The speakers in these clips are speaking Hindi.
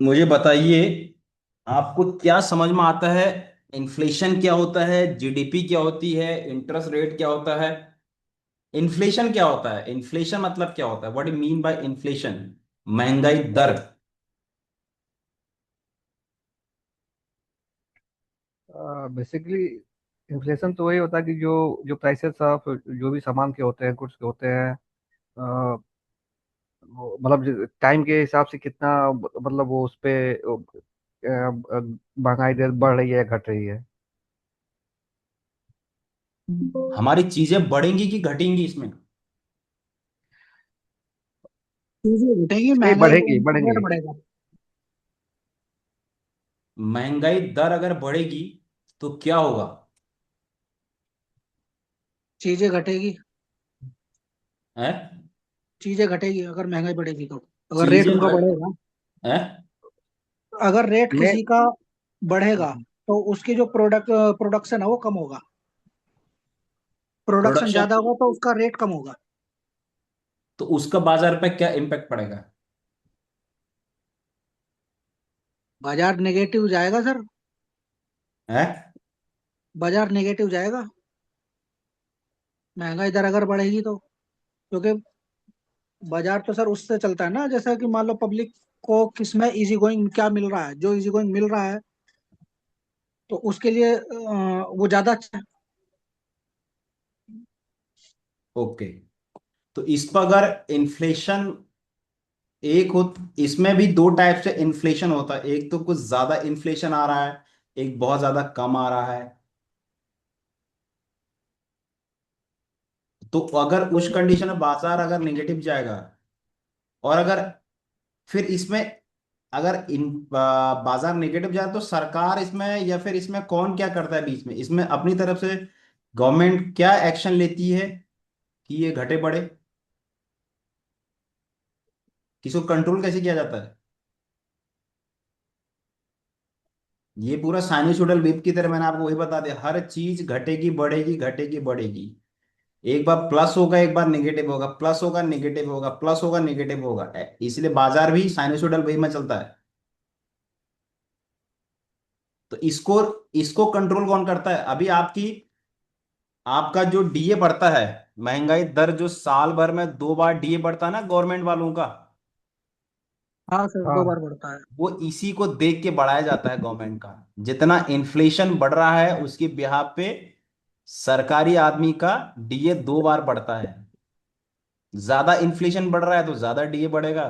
मुझे बताइए, आपको क्या समझ में आता है? इन्फ्लेशन क्या होता है? जीडीपी क्या होती है? इंटरेस्ट रेट क्या होता है? इन्फ्लेशन क्या होता है? इन्फ्लेशन मतलब क्या होता है? What do mean by inflation? महंगाई दर। बेसिकली इन्फ्लेशन तो वही होता है कि जो जो प्राइसेस ऑफ जो भी सामान के होते हैं, गुड्स के होते हैं, मतलब टाइम के हिसाब से कितना, मतलब वो उस पे महंगाई दर बढ़ रही है, घट रही है। हमारी चीजें बढ़ेंगी कि घटेंगी इसमें? चीजें घटेगी, इसमें महंगाई बढ़ेगी, रेट बढ़ेंगे। बढ़ेगा। महंगाई दर अगर बढ़ेगी तो क्या होगा? चीजें घटेगी। है? चीजें घटेगी अगर महंगाई बढ़ेगी तो। अगर रेट चीजें उनका घट बढ़ेगा, है? अगर रेट में किसी का बढ़ेगा तो उसकी जो प्रोडक्शन है वो कम होगा। Production production. ज्यादा होगा तो उसका रेट कम होगा। तो उसका बाजार पे क्या इम्पैक्ट पड़ेगा? बाजार नेगेटिव जाएगा सर। है? बाजार नेगेटिव जाएगा, महंगाई दर अगर बढ़ेगी तो। क्योंकि बाजार तो सर उससे चलता है ना, जैसा कि मान लो पब्लिक को किसमें इजी गोइंग क्या मिल रहा है, जो इजी गोइंग मिल रहा है तो उसके लिए वो ज्यादा अच्छा है। ओके। तो इस पर अगर इन्फ्लेशन एक हो, इसमें भी दो टाइप से इन्फ्लेशन होता है। एक तो कुछ ज्यादा इन्फ्लेशन आ रहा है, एक बहुत ज्यादा कम आ रहा है। तो अगर उस कंडीशन में बाजार अगर नेगेटिव जाएगा, और अगर फिर इसमें अगर बाजार नेगेटिव जाए तो सरकार इसमें, या फिर इसमें कौन क्या करता है बीच में? इसमें अपनी तरफ से गवर्नमेंट क्या एक्शन लेती है कि ये घटे बढ़े? किसको कंट्रोल कैसे किया जाता है? ये पूरा साइनसोइडल वेव की तरह मैंने आपको वही बता दिया, हर चीज घटेगी बढ़ेगी, घटेगी बढ़ेगी। एक बार प्लस होगा, एक बार नेगेटिव होगा, प्लस होगा नेगेटिव होगा, प्लस होगा नेगेटिव होगा। इसलिए बाजार भी साइनसोइडल वेव में चलता है। तो इसको इसको कंट्रोल कौन करता है? अभी आपका जो डीए बढ़ता है, महंगाई दर जो साल भर में 2 बार डीए बढ़ता है ना गवर्नमेंट वालों का, हाँ सर, दो हाँ, बार बढ़ता है। वो इसी को देख के बढ़ाया जाता है गवर्नमेंट का। जितना इन्फ्लेशन बढ़ रहा है उसके बिहाफ पे सरकारी आदमी का डीए 2 बार बढ़ता है। ज्यादा इन्फ्लेशन बढ़ रहा है तो ज्यादा डीए बढ़ेगा,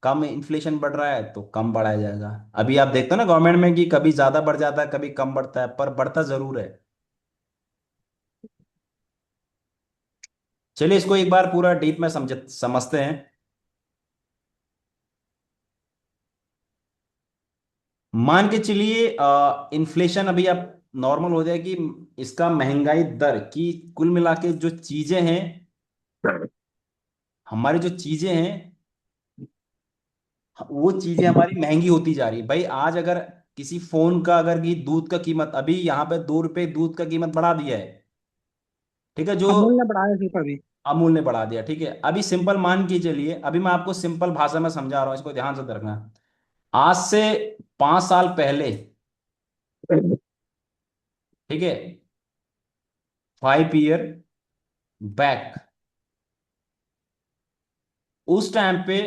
कम इन्फ्लेशन बढ़ रहा है तो कम बढ़ाया जाएगा। अभी आप देखते हो ना गवर्नमेंट में कि कभी ज्यादा बढ़ जाता है, कभी कम बढ़ता है, पर बढ़ता जरूर है। चलिए इसको एक बार पूरा डीप में समझते हैं। मान के चलिए इन्फ्लेशन अभी आप नॉर्मल हो जाए कि इसका महंगाई दर की कुल मिला के जो चीजें हैं, हमारी जो चीजें हैं, वो चीजें हमारी महंगी होती जा रही है। भाई आज अगर किसी फोन का, अगर की दूध का कीमत अभी यहाँ पे 2 रुपए दूध का कीमत बढ़ा दिया है, ठीक है, जो अमूल ने बढ़ाया थी तभी। अमूल ने बढ़ा दिया, ठीक है। अभी सिंपल मान के चलिए, अभी मैं आपको सिंपल भाषा में समझा रहा हूँ, इसको ध्यान से रखना। आज से 5 साल पहले, ठीक है, 5 ईयर बैक, उस टाइम पे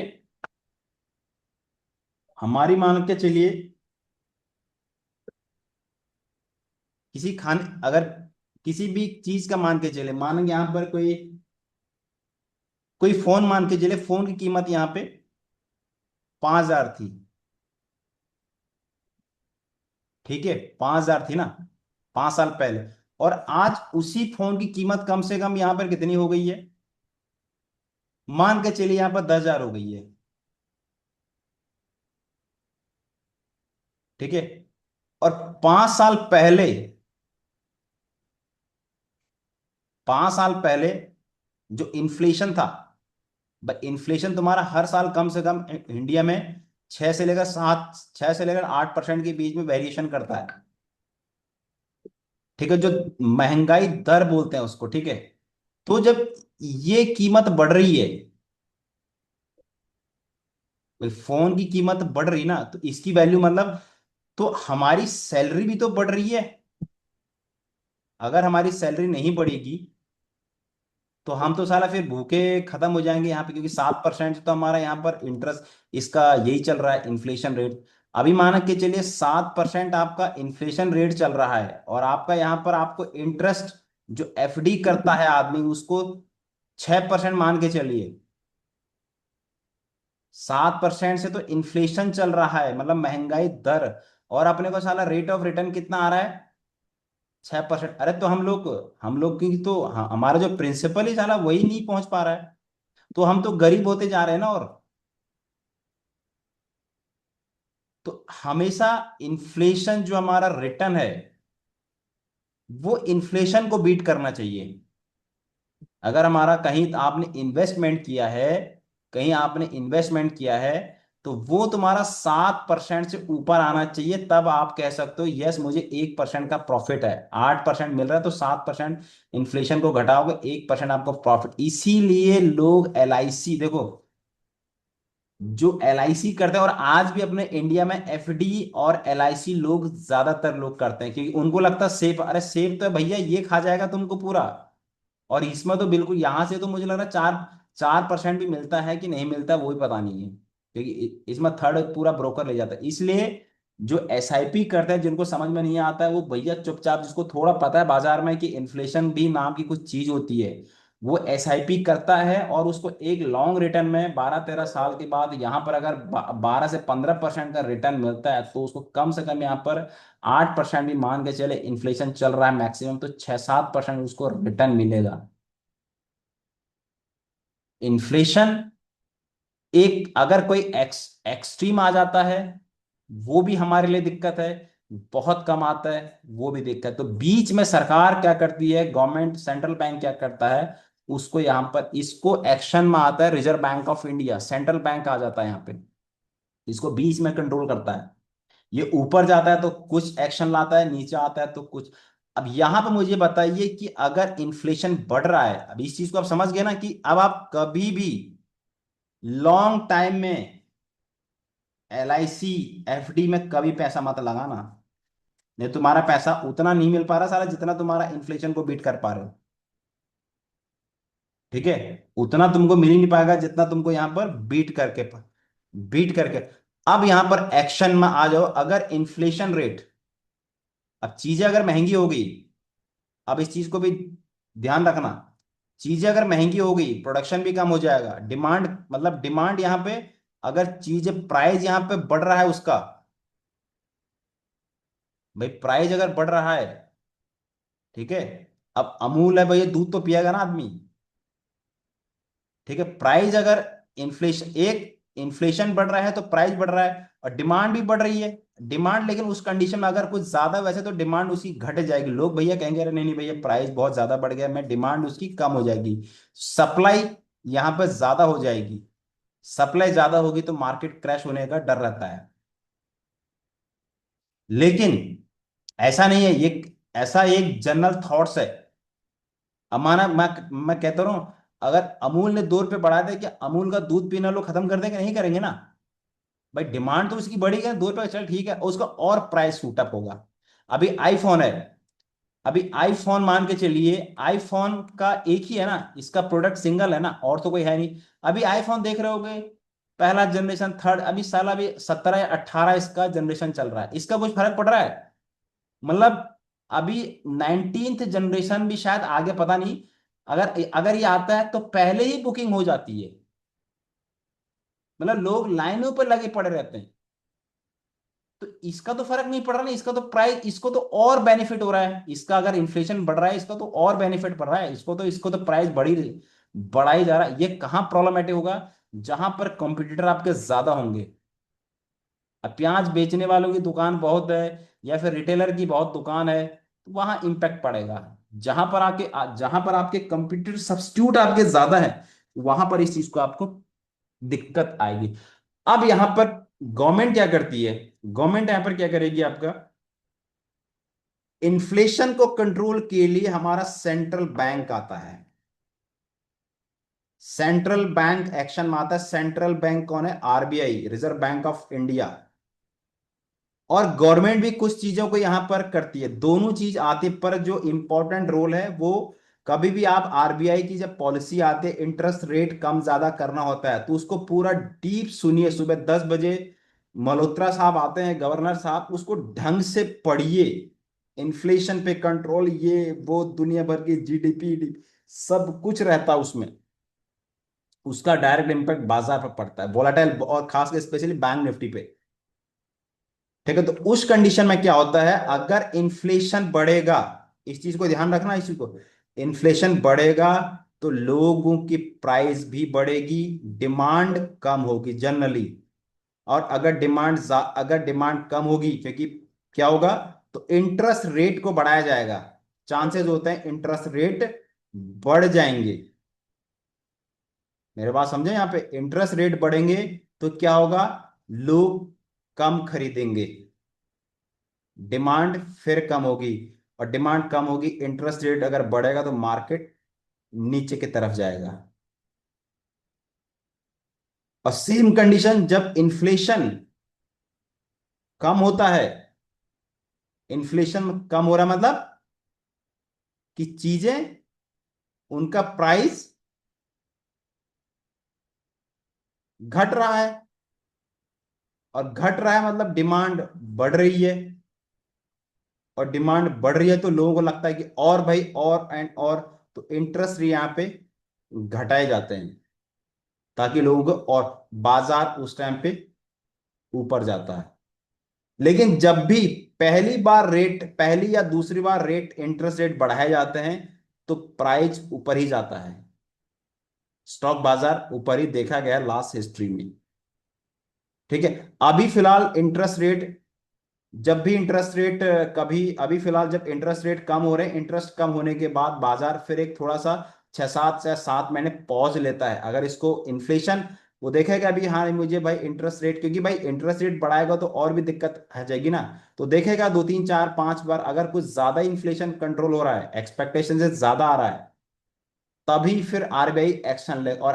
हमारी मान के चलिए किसी खाने, अगर किसी भी चीज का मान के चले, मान यहाँ पर कोई कोई फोन मान के चले, फोन की कीमत यहाँ पे 5,000 थी, ठीक है, 5,000 थी ना 5 साल पहले। और आज उसी फोन की कीमत कम से कम यहाँ पर कितनी हो गई है? मान के चलिए यहाँ पर 10,000 हो गई है, ठीक है। और 5 साल पहले, 5 साल पहले जो इन्फ्लेशन था, भाई इन्फ्लेशन तुम्हारा हर साल कम से कम इंडिया में 6 से लेकर 8% के बीच में वेरिएशन करता है, ठीक है, जो महंगाई दर बोलते हैं उसको, ठीक है। तो जब ये कीमत बढ़ रही है, भाई फोन की कीमत बढ़ रही ना, तो इसकी वैल्यू मतलब, तो हमारी सैलरी भी तो बढ़ रही है। अगर हमारी सैलरी नहीं बढ़ेगी तो हम तो साला फिर भूखे खत्म हो जाएंगे यहाँ पे, क्योंकि 7% तो हमारा यहाँ पर इंटरेस्ट, इसका यही चल रहा है इन्फ्लेशन रेट। अभी माना के चलिए 7% आपका इन्फ्लेशन रेट चल रहा है, और आपका यहाँ पर आपको इंटरेस्ट, जो एफडी करता है आदमी उसको 6% मान के चलिए। 7% से तो इन्फ्लेशन चल रहा है, मतलब महंगाई दर, और अपने को साला रेट ऑफ रिटर्न कितना आ रहा है? 6%। अरे तो हम लोग की तो हमारा जो प्रिंसिपल ही साला वही नहीं पहुंच पा रहा है, तो हम तो गरीब होते जा रहे हैं ना। और तो हमेशा इन्फ्लेशन जो हमारा रिटर्न है, वो इन्फ्लेशन को बीट करना चाहिए। अगर हमारा कहीं आपने इन्वेस्टमेंट किया है, कहीं आपने इन्वेस्टमेंट किया है, तो वो तुम्हारा 7% से ऊपर आना चाहिए, तब आप कह सकते हो यस मुझे 1% का प्रॉफिट है। 8% मिल रहा है तो 7% इन्फ्लेशन को घटाओगे, 1% आपको प्रॉफिट। इसीलिए लोग LIC देखो, जो LIC करते हैं, और आज भी अपने इंडिया में एफडी और LIC लोग ज्यादातर लोग करते हैं, क्योंकि उनको लगता है सेफ। अरे सेफ तो है भैया, ये खा जाएगा तुमको पूरा। और इसमें तो बिल्कुल यहां से तो मुझे लग रहा है 4% भी मिलता है कि नहीं मिलता है, वो भी पता नहीं है, क्योंकि इसमें थर्ड पूरा ब्रोकर ले जाता है। इसलिए जो SIP करते हैं, जिनको समझ में नहीं आता है, वो भैया चुपचाप, जिसको थोड़ा पता है बाजार में कि इन्फ्लेशन भी नाम की कुछ चीज होती है, वो SIP करता है, और उसको एक लॉन्ग रिटर्न में 12-13 साल के बाद यहाँ पर अगर 12 से 15% का रिटर्न मिलता है, तो उसको कम से कम यहाँ पर 8% भी मान के चले, इन्फ्लेशन चल रहा है मैक्सिमम, तो 6-7% उसको रिटर्न मिलेगा। इन्फ्लेशन एक अगर कोई एक्सट्रीम आ जाता है, वो भी हमारे लिए दिक्कत है। बहुत कम आता है, वो भी दिक्कत। तो बीच में सरकार क्या करती है, गवर्नमेंट सेंट्रल बैंक क्या करता है, उसको यहाँ पर इसको एक्शन में आता है Reserve Bank of India, central bank आ जाता है यहाँ पे, इसको बीच में कंट्रोल करता है। ये ऊपर जाता है तो कुछ एक्शन लाता है, नीचे आता है तो कुछ। अब यहां पे मुझे बताइए कि अगर इन्फ्लेशन बढ़ रहा है, अब इस चीज को आप समझ गए ना, कि अब आप कभी भी लॉन्ग टाइम में LIC FD में कभी पैसा मत लगाना। नहीं, तुम्हारा पैसा उतना नहीं मिल पा रहा सारा, जितना तुम्हारा इन्फ्लेशन को बीट कर पा रहे हो। ठीक है, उतना तुमको मिल ही नहीं पाएगा जितना तुमको यहां पर बीट करके। अब यहां पर एक्शन में आ जाओ। अगर इन्फ्लेशन रेट, अब चीजें अगर महंगी हो गई, अब इस चीज को भी ध्यान रखना, चीजें अगर महंगी हो गई, प्रोडक्शन भी कम हो जाएगा, डिमांड, मतलब डिमांड यहाँ पे, अगर चीजें प्राइस यहाँ पे बढ़ रहा है उसका, भाई प्राइस अगर बढ़ रहा है, ठीक है, अब अमूल है भैया, दूध तो पिएगा ना आदमी। ठीक है, प्राइस अगर इन्फ्लेशन बढ़ रहा है तो प्राइस बढ़ रहा है, और डिमांड भी बढ़ रही है। डिमांड, लेकिन उस कंडीशन में अगर कुछ ज्यादा, वैसे तो डिमांड उसकी घट जाएगी, लोग भैया कहेंगे अरे नहीं नहीं भैया प्राइस बहुत ज्यादा बढ़ गया, मैं डिमांड उसकी कम हो जाएगी, सप्लाई यहां पर ज्यादा हो जाएगी। सप्लाई ज्यादा होगी तो मार्केट क्रैश होने का डर रहता है। लेकिन ऐसा नहीं है ये, ऐसा एक जनरल थॉट्स है। अब माना मैं कहता रहा हूं, अगर अमूल ने 2 रुपए बढ़ा दे, क्या अमूल का दूध पीना लोग खत्म कर देंगे? नहीं करेंगे ना। भाई डिमांड तो उसकी बढ़ी है, 2 रुपए चल ठीक है, उसका और प्राइस शूटअप होगा। अभी आईफोन है, अभी आईफोन मान के चलिए, आईफोन का एक ही है ना, इसका प्रोडक्ट सिंगल है ना, और तो कोई है नहीं। अभी आईफोन देख रहे होगे, पहला जनरेशन, थर्ड, अभी साला अभी 17 या 18 इसका जनरेशन चल रहा है, इसका कुछ फर्क पड़ रहा है? मतलब अभी 19th जनरेशन भी शायद आगे, पता नहीं। अगर अगर ये आता है तो पहले ही बुकिंग हो जाती है, मतलब लोग लाइनों पर लगे पड़े रहते हैं। तो इसका तो फर्क नहीं पड़ रहा ना, इसका तो प्राइस, इसको तो और बेनिफिट हो रहा है, इसका अगर इन्फ्लेशन बढ़ रहा है इसका तो और बेनिफिट बढ़ रहा है, इसको तो प्राइस बढ़ाई जा रहा है। ये कहाँ प्रॉब्लमेटिक होगा? जहां पर कंपटीटर आपके ज्यादा होंगे। अब प्याज बेचने वालों की दुकान बहुत है, या फिर रिटेलर की बहुत दुकान है, तो वहां इंपैक्ट पड़ेगा। जहां पर आपके कंपटीटर सब्स्टिट्यूट आपके ज्यादा है, वहां पर इस चीज को आपको दिक्कत आएगी। अब यहां पर गवर्नमेंट क्या करती है? गवर्नमेंट यहां पर क्या करेगी आपका, इन्फ्लेशन को कंट्रोल के लिए हमारा सेंट्रल बैंक आता है। सेंट्रल बैंक एक्शन में आता है। सेंट्रल बैंक कौन है? RBI, reserve Bank of India. और गवर्नमेंट भी कुछ चीजों को यहां पर करती है, दोनों चीज आती है, पर जो इंपॉर्टेंट रोल है वो, कभी भी आप आरबीआई की जब पॉलिसी आती है इंटरेस्ट रेट कम ज्यादा करना होता है, तो उसको पूरा डीप सुनिए। सुबह 10 बजे मल्होत्रा साहब आते हैं, गवर्नर साहब, उसको ढंग से पढ़िए। इन्फ्लेशन पे कंट्रोल, ये वो दुनिया भर की जीडीपी सब कुछ रहता है उसमें। उसका डायरेक्ट इंपैक्ट बाजार पर पड़ता है, वोलेटाइल, और खासकर स्पेशली बैंक निफ्टी पे। ठीक है, तो उस कंडीशन में क्या होता है, अगर इन्फ्लेशन बढ़ेगा, इस चीज को ध्यान रखना, इसी को, इन्फ्लेशन बढ़ेगा तो लोगों की प्राइस भी बढ़ेगी, डिमांड कम होगी जनरली। और अगर डिमांड कम होगी, क्योंकि क्या होगा, तो इंटरेस्ट रेट को बढ़ाया जाएगा, चांसेस होते हैं इंटरेस्ट रेट बढ़ जाएंगे। मेरे बात समझे, यहां पे इंटरेस्ट रेट बढ़ेंगे तो क्या होगा, लोग कम खरीदेंगे, डिमांड फिर कम होगी, और डिमांड कम होगी, इंटरेस्ट रेट अगर बढ़ेगा तो मार्केट नीचे की तरफ जाएगा। और सेम कंडीशन जब इन्फ्लेशन कम होता है, इन्फ्लेशन कम हो रहा है मतलब कि चीजें, उनका प्राइस घट रहा है, और घट रहा है मतलब डिमांड बढ़ रही है, और डिमांड बढ़ रही है तो लोगों को लगता है कि और भाई और एंड और, तो इंटरेस्ट यहां पे घटाए जाते हैं, ताकि लोगों को, और बाजार उस टाइम पे ऊपर जाता है। लेकिन जब भी पहली या दूसरी बार इंटरेस्ट रेट बढ़ाए जाते हैं, तो प्राइस ऊपर ही जाता है, स्टॉक बाजार ऊपर ही देखा गया लास्ट हिस्ट्री में। ठीक है, अभी फिलहाल इंटरेस्ट रेट, जब भी इंटरेस्ट रेट कभी अभी फिलहाल जब इंटरेस्ट रेट कम हो रहे हैं, इंटरेस्ट कम होने के बाद बाजार फिर एक थोड़ा सा 6 7 से 7 महीने पॉज लेता है, अगर इसको इन्फ्लेशन, वो देखेगा अभी, हाँ मुझे भाई इंटरेस्ट रेट, क्योंकि भाई इंटरेस्ट रेट बढ़ाएगा तो और भी दिक्कत आ जाएगी ना, तो देखेगा 2 3 4 5 बार, अगर कुछ ज्यादा इन्फ्लेशन कंट्रोल हो रहा है, एक्सपेक्टेशन से ज्यादा आ रहा है, तभी फिर आरबीआई एक्शन ले। और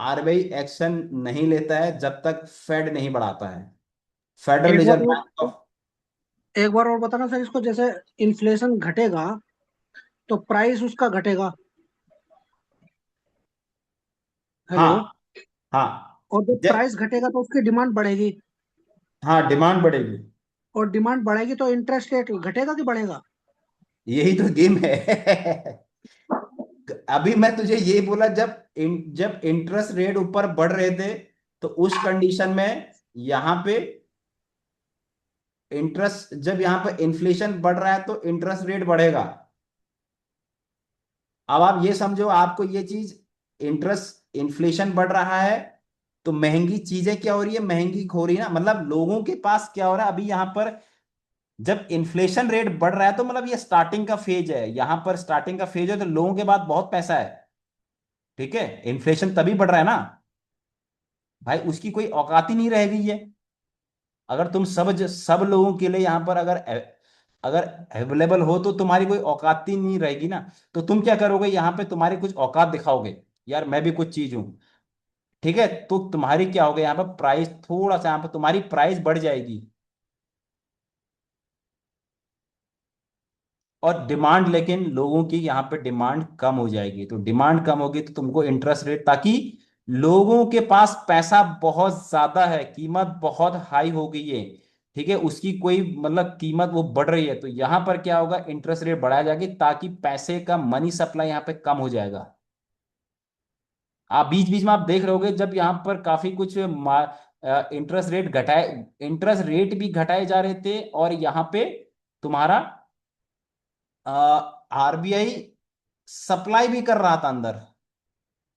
आरबीआई एक्शन नहीं लेता है जब तक फेड नहीं बढ़ाता है, फेडरल एक बार रिजर्व और बैंक ऑफ। एक बार और बताना सर इसको, जैसे इन्फ्लेशन घटेगा तो प्राइस उसका घटेगा। हेलो। हाँ, हाँ, और जब जब, प्राइस घटेगा तो उसकी डिमांड बढ़ेगी। हाँ डिमांड बढ़ेगी। और डिमांड बढ़ेगी तो इंटरेस्ट रेट घटेगा कि बढ़ेगा? यही तो गेम है। अभी मैं तुझे ये बोला, जब इंटरेस्ट रेट ऊपर बढ़ रहे थे, तो उस कंडीशन में यहां पे इंटरेस्ट, जब यहां पे इन्फ्लेशन बढ़ रहा है तो इंटरेस्ट रेट बढ़ेगा। अब आप ये समझो, आपको ये चीज, इंटरेस्ट इन्फ्लेशन बढ़ रहा है तो महंगी चीजें क्या हो रही है, महंगी हो रही है ना, मतलब लोगों के पास क्या हो रहा है अभी यहां पर, जब इन्फ्लेशन रेट बढ़ रहा है तो मतलब ये स्टार्टिंग का फेज है, यहां पर स्टार्टिंग का फेज है, तो लोगों के पास बहुत पैसा है। ठीक है, इन्फ्लेशन तभी बढ़ रहा है ना भाई, उसकी कोई औकात ही नहीं रह गई है। अगर तुम सब लोगों के लिए यहां पर अगर अवेलेबल हो, तो तुम्हारी कोई औकात ही नहीं रहेगी ना। तो तुम क्या करोगे, यहां पे तुम्हारी कुछ औकात दिखाओगे, यार मैं भी कुछ चीज हूं। ठीक है, तो तुम्हारी क्या होगा, यहाँ पर प्राइस थोड़ा सा, यहाँ पर तुम्हारी प्राइस बढ़ जाएगी, और डिमांड, लेकिन लोगों की यहाँ पे डिमांड कम हो जाएगी, तो डिमांड कम होगी तो तुमको इंटरेस्ट रेट, ताकि लोगों के पास पैसा बहुत ज्यादा है, कीमत बहुत हाई हो गई है। ठीक है, उसकी कोई मतलब कीमत वो बढ़ रही है, तो यहां पर क्या होगा, इंटरेस्ट रेट बढ़ाया जाएगी, ताकि पैसे का मनी सप्लाई यहाँ पे कम हो जाएगा। आप बीच बीच में आप देख रहे होगे, जब यहाँ पर काफी कुछ इंटरेस्ट रेट भी घटाए जा रहे थे, और यहाँ पे तुम्हारा आरबीआई सप्लाई भी कर रहा था अंदर,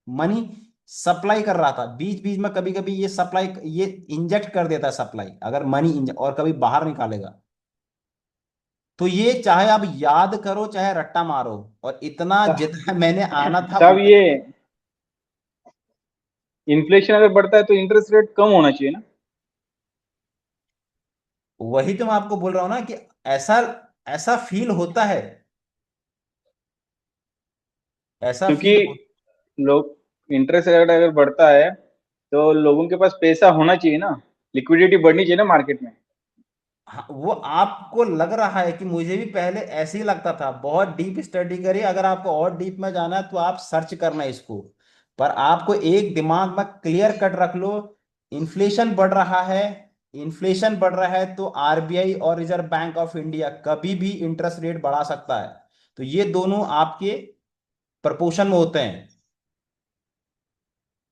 मनी सप्लाई कर रहा था बीच बीच में, कभी कभी ये सप्लाई, ये इंजेक्ट कर देता है सप्लाई, अगर मनी और कभी बाहर निकालेगा। तो ये चाहे आप याद करो चाहे रट्टा मारो, और इतना जितना मैंने आना था साहब उतना। ये इन्फ्लेशन अगर बढ़ता है तो इंटरेस्ट रेट कम होना चाहिए ना। वही तो मैं आपको बोल रहा हूं ना कि ऐसा ऐसा फील होता है, ऐसा क्योंकि फील। लोग इंटरेस्ट रेट अगर बढ़ता है तो लोगों के पास पैसा होना चाहिए ना, लिक्विडिटी बढ़नी चाहिए ना मार्केट में। हाँ, वो आपको लग रहा है कि मुझे भी पहले ऐसे ही लगता था। बहुत डीप स्टडी करिए, अगर आपको और डीप में जाना है तो आप सर्च करना इसको। पर आपको एक दिमाग में क्लियर कट रख लो, इन्फ्लेशन बढ़ रहा है। इन्फ्लेशन बढ़ रहा है तो आरबीआई और रिजर्व बैंक ऑफ इंडिया कभी भी इंटरेस्ट रेट बढ़ा सकता है। तो ये दोनों आपके प्रपोर्शन में होते हैं,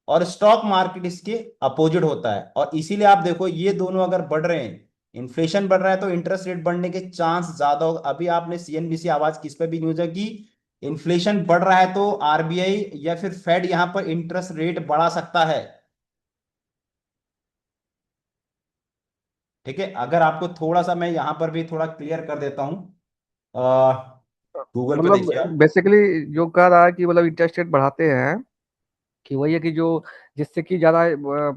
और स्टॉक मार्केट इसके अपोजिट होता है। और इसीलिए आप देखो, ये दोनों अगर बढ़ रहे हैं, इन्फ्लेशन बढ़ रहा है तो इंटरेस्ट रेट बढ़ने के चांस ज्यादा होगा। अभी आपने सीएनबीसी आवाज किस पे भी न्यूज है कि इन्फ्लेशन बढ़ रहा है तो आरबीआई या फिर फेड यहां पर इंटरेस्ट रेट बढ़ा सकता है। ठीक है, अगर आपको थोड़ा सा मैं यहां पर भी थोड़ा क्लियर कर देता हूं, गूगल पे मतलब देखिए आप। बेसिकली जो कह रहा है कि मतलब इंटरेस्ट रेट बढ़ाते हैं कि वही है कि जो जिससे कि ज्यादा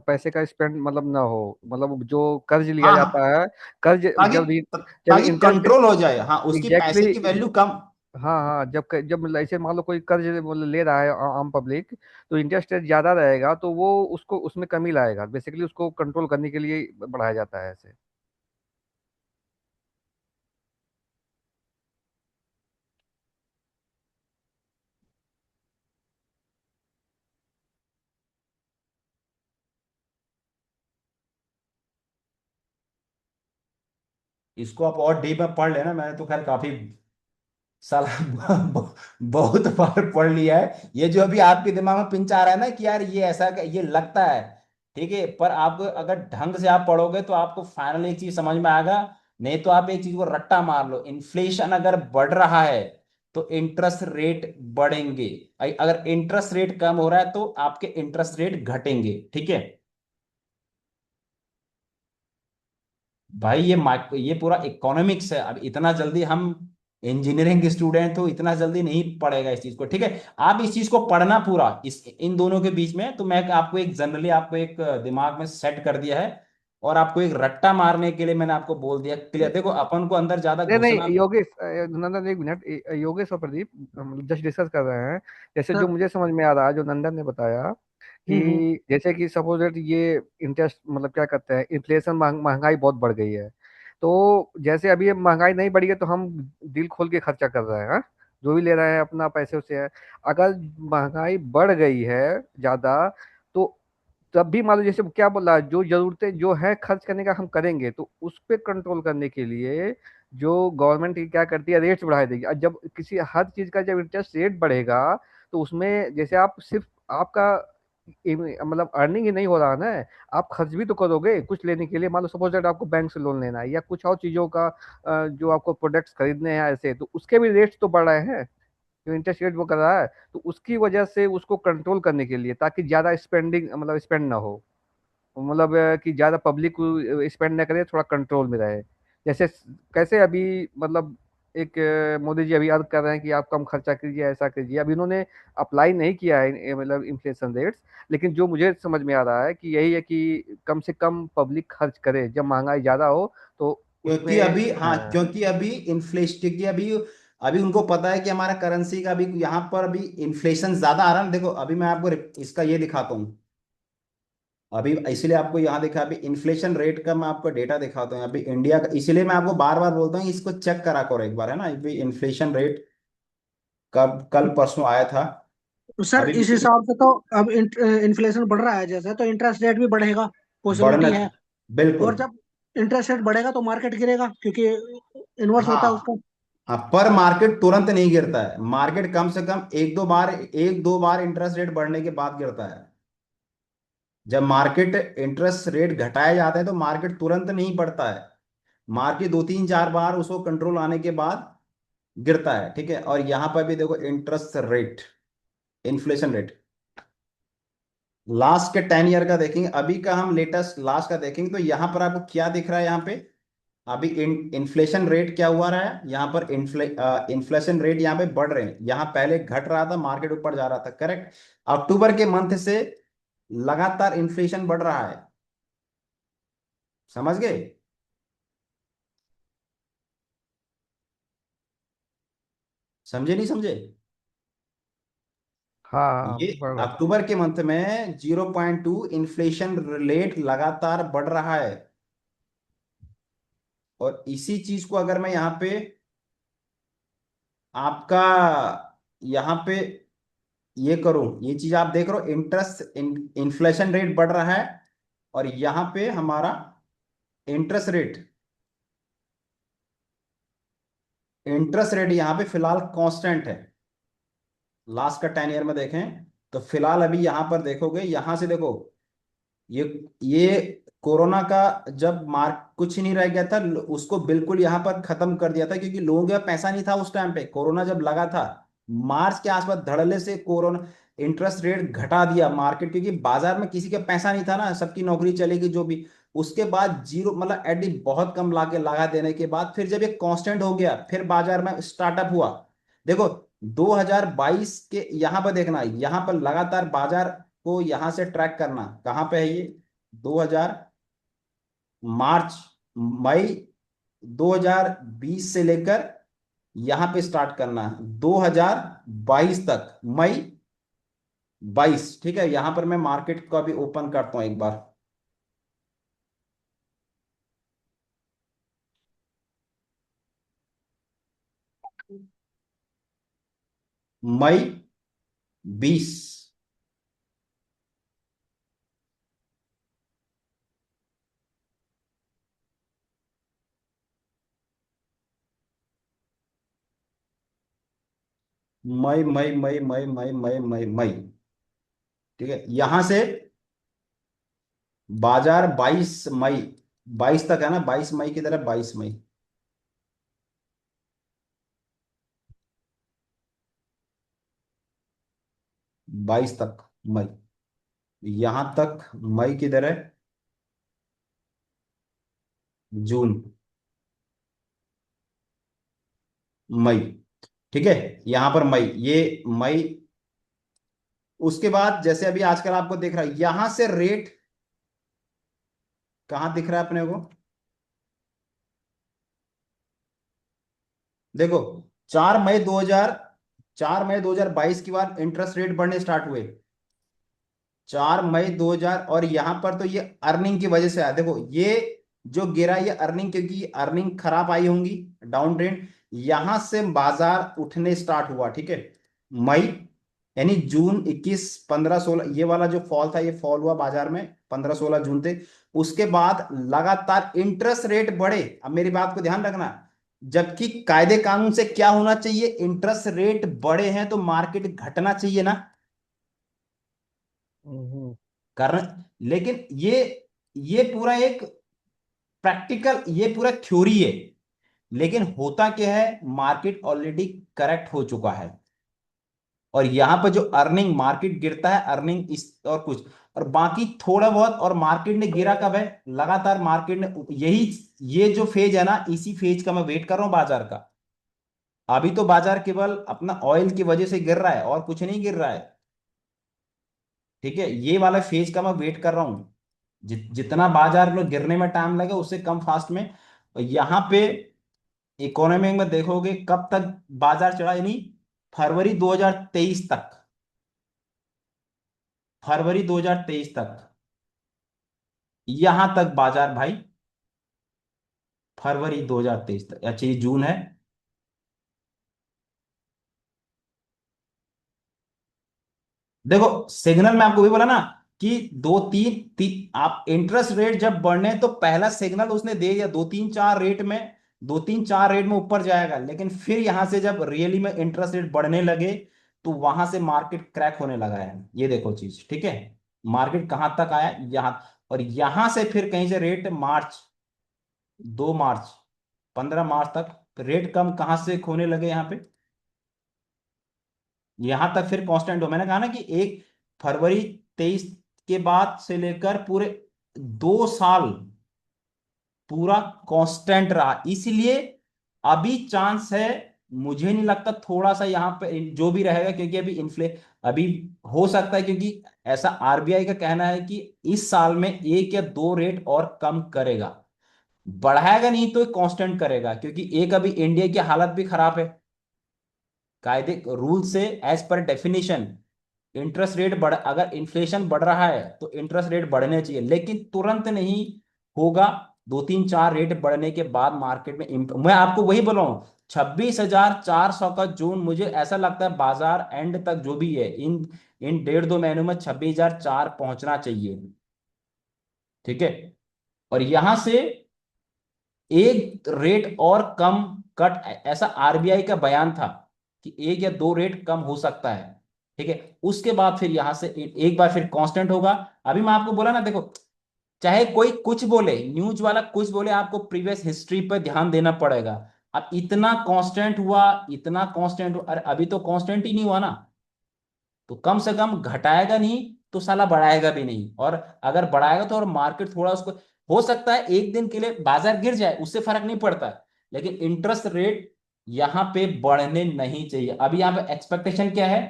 पैसे का स्पेंड मतलब ना हो, मतलब जो कर्ज लिया हाँ जाता हाँ, है, कर्ज ताकि जब ताकि इंटरेस्ट, कंट्रोल हो जाए, हाँ, उसकी पैसे एग्जैक्टली, की वैल्यू कम। हाँ हाँ, जब मतलब ऐसे मान लो कोई कर्ज मतलब ले रहा है आम पब्लिक, तो इंटरेस्ट रेट ज्यादा रहेगा तो वो उसको उसमें कमी लाएगा, बेसिकली उसको कंट्रोल करने के लिए बढ़ाया जाता है ऐसे। इसको आप और डीप में पढ़ लेना, मैंने तो खैर काफी साला बहुत बार पढ़ लिया है। ये जो अभी आपके दिमाग में पिंच आ रहा है ना कि यार ये ऐसा ये लगता है, ठीक है, पर आप अगर ढंग से आप पढ़ोगे तो आपको फाइनल एक चीज समझ में आएगा। नहीं तो आप एक चीज को रट्टा मार लो, इन्फ्लेशन अगर बढ़ रहा है तो इंटरेस्ट रेट बढ़ेंगे। अगर इंटरेस्ट रेट कम हो रहा है तो आपके इंटरेस्ट रेट घटेंगे। ठीक है भाई, ये पूरा इकोनॉमिक्स है। अब इतना जल्दी हम इंजीनियरिंग के स्टूडेंट तो इतना जल्दी नहीं पढ़ेगा इस चीज को। ठीक है, आप इस चीज को पढ़ना पूरा इस इन दोनों के बीच में। तो मैं आपको एक जनरली आपको एक दिमाग में सेट कर दिया है, और आपको एक रट्टा मारने के लिए मैंने आपको बोल दिया क्लियर। देखो, अपन को अंदर ज्यादा नहीं घुसना। नहीं योगेश, नंदन एक मिनट, योगेश और प्रदीप हम जस्ट डिस्कस कर रहे हैं। जैसे जो सर। मुझे समझ में आ रहा है, जो नंदन ने बताया हम्म। कि जैसे कि सपोज दैट ये इंटरेस्ट मतलब क्या कहते हैं, इन्फ्लेशन, महंगाई बहुत बढ़ गई है, तो जैसे अभी ये महंगाई नहीं बढ़ी है तो हम दिल खोल के खर्चा कर रहे हैं, हाँ? जो भी ले रहे हैं अपना पैसे से है। अगर महंगाई बढ़ गई है ज्यादा, तो तब भी मान लो जैसे क्या बोल रहा है, जो जरूरतें जो है खर्च करने का हम करेंगे, तो उस पे कंट्रोल करने के लिए जो गवर्नमेंट क्या करती है, रेट्स बढ़ा देगी। और जब किसी हर चीज का जब इंटरेस्ट रेट बढ़ेगा, तो उसमें जैसे आप सिर्फ आपका मतलब अर्निंग ही नहीं हो रहा ना, आप खर्च भी तो करोगे कुछ लेने के लिए। मान लो सपोज दैट आपको बैंक से लोन लेना है या कुछ और चीजों का जो आपको प्रोडक्ट्स खरीदने हैं ऐसे, तो उसके भी रेट्स तो बढ़ रहे हैं, जो इंटरेस्ट रेट वो कर रहा है। तो उसकी वजह से उसको कंट्रोल करने के लिए, ताकि ज्यादा स्पेंडिंग मतलब स्पेंड ना हो, मतलब कि ज्यादा पब्लिक स्पेंड ना करे, थोड़ा कंट्रोल में रहे। जैसे कैसे अभी मतलब एक मोदी जी अभी अर्ज कर रहे हैं कि आप कम खर्चा कीजिए, ऐसा कीजिए। अभी इन्होंने अप्लाई नहीं किया है मतलब इन्फ्लेशन रेट्स, लेकिन जो मुझे समझ में आ रहा है कि यही है कि कम से कम पब्लिक खर्च करे जब महंगाई ज्यादा हो, तो क्योंकि उसमें अभी, हाँ, क्योंकि अभी इन्फ्लेशन की अभी अभी उनको पता है कि हमारा करेंसी का अभी यहाँ पर अभी इन्फ्लेशन ज्यादा आ रहा है। देखो, अभी मैं आपको इसका ये दिखाता हूँ। अभी इसलिए आपको यहाँ देखा, अभी इन्फ्लेशन रेट का मैं आपको डेटा दिखाता हूँ अभी इंडिया का। इसलिए मैं आपको बार बार बोलता हूँ इसको चेक करा करो एक बार, है ना। अभी इन्फ्लेशन रेट कब कल परसों आया था। तो सर अभी इस हिसाब से तो अब इन्फ्लेशन बढ़ रहा है जैसे, तो इंटरेस्ट रेट भी बढ़ेगा, बढ़ना, पॉसिबिलिटी है। बिल्कुल। और जब इंटरेस्ट रेट बढ़ेगा तो मार्केट गिरेगा, क्योंकि इन्वर्स होता है हाँ उसका। हाँ, पर मार्केट तुरंत नहीं गिरता है। मार्केट कम से कम एक दो बार इंटरेस्ट रेट बढ़ने के बाद गिरता है। जब मार्केट इंटरेस्ट रेट घटाए जाते हैं तो मार्केट तुरंत नहीं बढ़ता है। मार्केट दो तीन चार बार उसको कंट्रोल आने के बाद गिरता है। ठीक है, और यहां पर भी देखो interest rate, inflation rate last के 10 ईयर का देखेंगे, अभी का हम लेटेस्ट लास्ट का देखेंगे तो यहां पर आपको क्या दिख रहा है। यहाँ पे अभी इन्फ्लेशन रेट क्या हुआ रहा है, यहाँ पर इन्फ्लेशन रेट यहाँ पे बढ़ रहे हैं। यहाँ पहले घट रहा था, मार्केट ऊपर जा रहा था, करेक्ट। अक्टूबर के मंथ से लगातार इन्फ्लेशन बढ़ रहा है। समझ गए। समझे नहीं समझे। हाँ ये बढ़ रहा था। अक्टूबर के मंथ में 0.2 इन्फ्लेशन रेट लगातार बढ़ रहा है। और इसी चीज को अगर मैं यहाँ पे आपका यहाँ पे ये करूं, ये चीज आप देख रहे हो, इन्फ्लेशन रेट बढ़ रहा है, और यहाँ पे हमारा इंटरेस्ट रेट यहाँ पे फिलहाल कांस्टेंट है। लास्ट का 10 ईयर में देखें तो फिलहाल अभी यहां पर देखोगे, यहां से देखो, ये ये कोरोना का जब मार्क कुछ नहीं रह गया था, उसको बिल्कुल यहां पर खत्म कर दिया था, क्योंकि लोगों के पास पैसा नहीं था उस टाइम पे, कोरोना जब लगा था मार्च के आसपास धड़ल्ले से कोरोना इंटरेस्ट रेट घटा दिया मार्केट, क्योंकि बाजार में किसी के पैसा नहीं था ना, सबकी नौकरी चलेगी जो भी। उसके बाद जीरो मतलब एडी बहुत कम लाके लगा देने के बाद फिर जब ये कांस्टेंट हो गया, फिर बाजार में स्टार्टअप हुआ। देखो 2022 के यहां पर देखना, यहां पर लगातार बाजार को यहां से ट्रैक करना, कहां पे है ये, 2000 मार्च मई 2020 से लेकर यहां पे स्टार्ट करना 2022 तक, मई 22, ठीक है। यहां पर मैं मार्केट को अभी ओपन करता हूं एक बार। मई 20, मई मई मई मई मई मई मई मई, ठीक है। यहां से बाजार 22 मई, 22 तक है ना, 22 मई की तरफ, 22 मई, 22 तक मई, यहां तक मई की तरह, जून, मई, ठीक है। यहां पर मई, ये मई, उसके बाद जैसे अभी आजकल आपको दिख रहा है, यहां से रेट कहां दिख रहा है अपने को, देखो 4 मई 2022 के बाद इंटरेस्ट रेट बढ़ने स्टार्ट हुए, 4 मई 2000, और यहां पर तो ये अर्निंग की वजह से आया, देखो ये जो गिरा ये अर्निंग, क्योंकि अर्निंग खराब आई होंगी, डाउन ट्रेंड, यहां से बाजार उठने स्टार्ट हुआ, ठीक है। मई, यानी जून 21 15 16, ये वाला जो फॉल था, ये फॉल हुआ बाजार में 15 16 जून थे। उसके बाद लगातार इंटरेस्ट रेट बढ़े, अब मेरी बात को ध्यान रखना, जबकि कायदे कानून से क्या होना चाहिए, इंटरेस्ट रेट बढ़े हैं तो मार्केट घटना चाहिए ना, हम्म। कारण, लेकिन ये पूरा एक प्रैक्टिकल, ये पूरा थ्योरी है, लेकिन होता क्या है, मार्केट ऑलरेडी करेक्ट हो चुका है, और यहां पर जो अर्निंग मार्केट गिरता है, अर्निंग इस और कुछ, और बाकी थोड़ा बहुत, और मार्केट ने गिरा कब है, लगातार मार्केट ने यही, ये जो फेज है ना, इसी फेज का मैं वेट कर रहा हूं बाजार का। अभी तो बाजार केवल अपना ऑयल की वजह से गिर रहा है और कुछ नहीं गिर रहा है, ठीक है। ये वाला फेज का मैं वेट कर रहा हूं, जितना बाजार में गिरने में टाइम लगे उससे कम फास्ट में। और यहाँ पे इकोनॉमी में देखोगे कब तक बाजार चढ़ा, यानी फरवरी 2023 तक, फरवरी 2023 तक, यहां तक बाजार भाई, फरवरी 2023 तक, अच्छा ये जून है, देखो सिग्नल में आपको भी बोला ना कि दो आप इंटरेस्ट रेट जब बढ़ने तो पहला सिग्नल उसने दे दिया, 2 3 4 रेट में, 2 3 4 रेट में ऊपर जाएगा, लेकिन फिर यहां से जब रियली में इंटरेस्ट रेट बढ़ने लगे तो वहां से मार्केट क्रैक होने लगा है, ये देखो चीज, ठीक है। मार्केट कहां तक आया, यहां, और यहां से फिर कहीं से रेट मार्च, 2 मार्च, 15 मार्च तक रेट कम कहां से होने लगे, यहाँ पे यहां तक फिर कांस्टेंट हो, मैंने कहा ना कि एक फरवरी 23 के बाद से लेकर पूरे 2 साल पूरा कांस्टेंट रहा, इसलिए अभी चांस है, मुझे नहीं लगता थोड़ा सा यहाँ पे जो भी रहेगा, क्योंकि अभी हो सकता है, क्योंकि ऐसा आरबीआई का कहना है कि इस साल में 1 या 2 रेट और कम करेगा, बढ़ाएगा नहीं तो कांस्टेंट करेगा, क्योंकि एक अभी इंडिया की हालत भी खराब है, कायदे रूल से, as per definition interest rate बढ़, अगर इन्फ्लेशन बढ़ रहा है तो इंटरेस्ट रेट बढ़ने चाहिए, लेकिन तुरंत नहीं होगा। 2 3 4 रेट बढ़ने के बाद मार्केट में मैं आपको वही बोल रहा हूँ, 26,400 का जोन मुझे ऐसा लगता है बाजार एंड तक जो भी है, इन इन 1.5 2 महीनों में 26,004 पहुंचना चाहिए। ठीक है, और यहां से एक रेट और कम कट, ऐसा आरबीआई का बयान था कि 1 या 2 रेट कम हो सकता है। ठीक है, उसके बाद फिर यहां से एक बार फिर कांस्टेंट होगा। अभी मैं आपको बोला ना, देखो, चाहे कोई कुछ बोले, न्यूज वाला कुछ बोले, आपको प्रीवियस हिस्ट्री पर ध्यान देना पड़ेगा। अब इतना कांस्टेंट हुआ, इतना कांस्टेंट हुआ, अरे अभी तो कांस्टेंट ही नहीं हुआ ना, तो कम से कम घटाएगा नहीं तो साला बढ़ाएगा भी नहीं। और अगर बढ़ाएगा तो और मार्केट थोड़ा उसको, हो सकता है एक दिन के लिए बाजार गिर जाए, उससे फर्क नहीं पड़ता है, लेकिन इंटरेस्ट रेट यहां पे बढ़ने नहीं चाहिए। अभी यहां पे एक्सपेक्टेशन क्या है,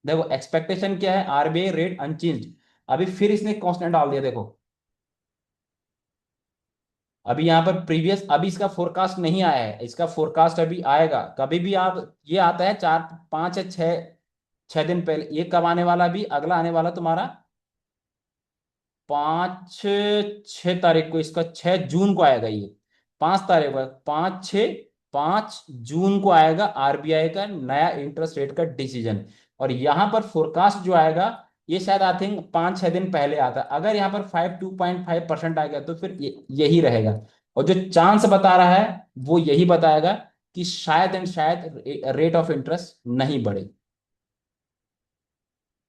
देखो एक्सपेक्टेशन क्या है, आरबीआई रेट अनचेंज। अभी फिर इसने कांस्टेंट डाल दिया, देखो अभी यहां पर प्रीवियस, अभी इसका फोरकास्ट नहीं आया है, इसका फोरकास्ट अभी आएगा कभी भी। आप, ये आता है 4 5 या 6 दिन पहले, ये कब आने वाला, भी अगला आने वाला तुम्हारा 5 6 तारीख को, इसका 6 जून को आएगा ये, 5 तारीख को, 5 जून को आएगा आरबीआई का नया इंटरेस्ट रेट का डिसीजन। और यहां पर फोरकास्ट जो आएगा, ये शायद आई थिंक 5 6 दिन पहले आता है। अगर यहाँ पर 2.5% आ गया तो फिर यही रहेगा। और जो चांस बता रहा है वो यही बताएगा कि शायद एंड शायद रेट ऑफ इंटरेस्ट नहीं बढ़े।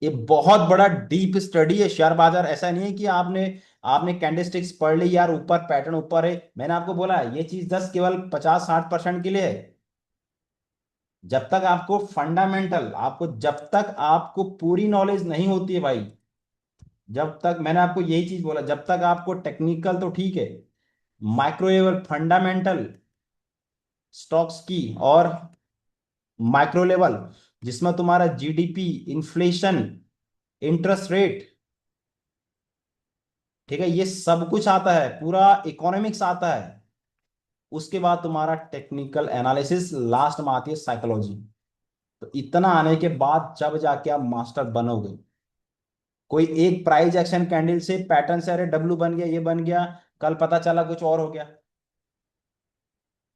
ये बहुत बड़ा डीप स्टडी है शेयर बाजार, ऐसा नहीं है कि आपने आपने कैंडलस्टिक्स पढ़ ली यार, ऊपर पैटर्न ऊपर है। मैंने आपको बोला है ये चीज 10 केवल 50 60% के लिए है। जब तक आपको फंडामेंटल, आपको जब तक आपको पूरी नॉलेज नहीं होती है भाई, जब तक, मैंने आपको यही चीज बोला, जब तक आपको टेक्निकल तो ठीक है, माइक्रो लेवल फंडामेंटल स्टॉक्स की, और माइक्रो लेवल जिसमें तुम्हारा जीडीपी, इन्फ्लेशन, इंटरेस्ट रेट, ठीक है, ये सब कुछ आता है, पूरा इकोनॉमिक्स आता है। उसके बाद तुम्हारा टेक्निकल एनालिसिस, लास्ट में आती है साइकोलॉजी। तो इतना आने के बाद जब जाके आप मास्टर बनोगे। कोई एक प्राइस एक्शन कैंडल से, पैटर्न से, अरे डब्लू बन गया, ये बन गया, कल पता चला कुछ और हो गया।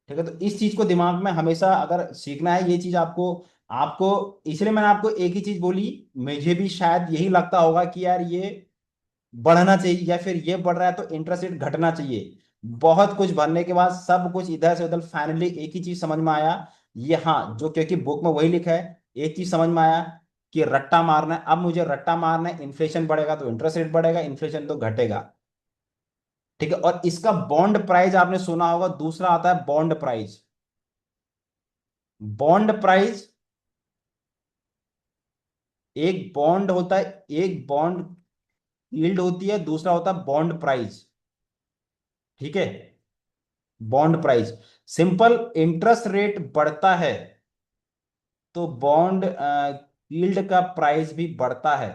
ठीक है, तो इस चीज को दिमाग में हमेशा अगर सीखना है, ये चीज आपको आपको इसलिए मैंने आपको एक ही चीज बोली। मुझे भी शायद यही लगता होगा कि यार ये बढ़ना चाहिए, या फिर ये बढ़ रहा है तो इंटरेस्ट रेट घटना चाहिए। बहुत कुछ भरने के बाद सब कुछ इधर से उधर, फाइनली एक ही चीज समझ में आया, ये हाँ, जो क्योंकि बुक में वही लिखा है, एक चीज समझ में आया कि रट्टा मारना है। अब मुझे रट्टा मारना है, इन्फ्लेशन बढ़ेगा तो इंटरेस्ट रेट बढ़ेगा, इन्फ्लेशन तो घटेगा। ठीक है, और इसका बॉन्ड प्राइस आपने सुना होगा, दूसरा आता है बॉन्ड प्राइस। बॉन्ड प्राइस, एक बॉन्ड होता है, एक बॉन्ड यील्ड होती है, दूसरा होता है बॉन्ड प्राइस। ठीक है, bond price, simple, interest rate बढ़ता है तो बॉन्ड यील्ड का प्राइस भी बढ़ता है।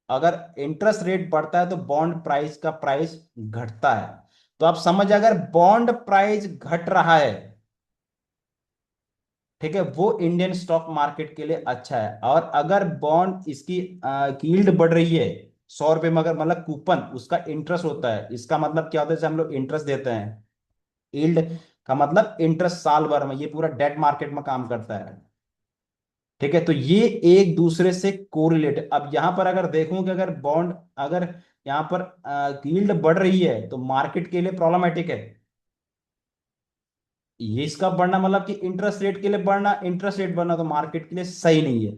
अगर इंटरेस्ट रेट बढ़ता है तो बॉन्ड प्राइस का प्राइस घटता है। तो आप समझ, अगर बॉन्ड प्राइस घट रहा है, ठीक है, वो इंडियन स्टॉक मार्केट के लिए अच्छा है। और अगर बॉन्ड इसकी यील्ड बढ़ रही है, 100 रुपए, मगर मतलब कूपन उसका इंटरेस्ट होता है, इसका मतलब क्या होता है, जैसे हम लोग इंटरेस्ट देते हैं, यील्ड का मतलब इंटरेस्ट साल भर में, ये पूरा डेट मार्केट में काम करता है। ठीक है, तो ये एक दूसरे से कोरिलेटेड। अब यहां पर अगर देखूं कि अगर बॉन्ड, अगर यहां पर यील्ड बढ़ रही है तो मार्केट के लिए प्रॉब्लमेटिक है। ये इसका बढ़ना मतलब कि इंटरेस्ट रेट के लिए बढ़ना, इंटरेस्ट रेट बढ़ना तो मार्केट के लिए सही नहीं है।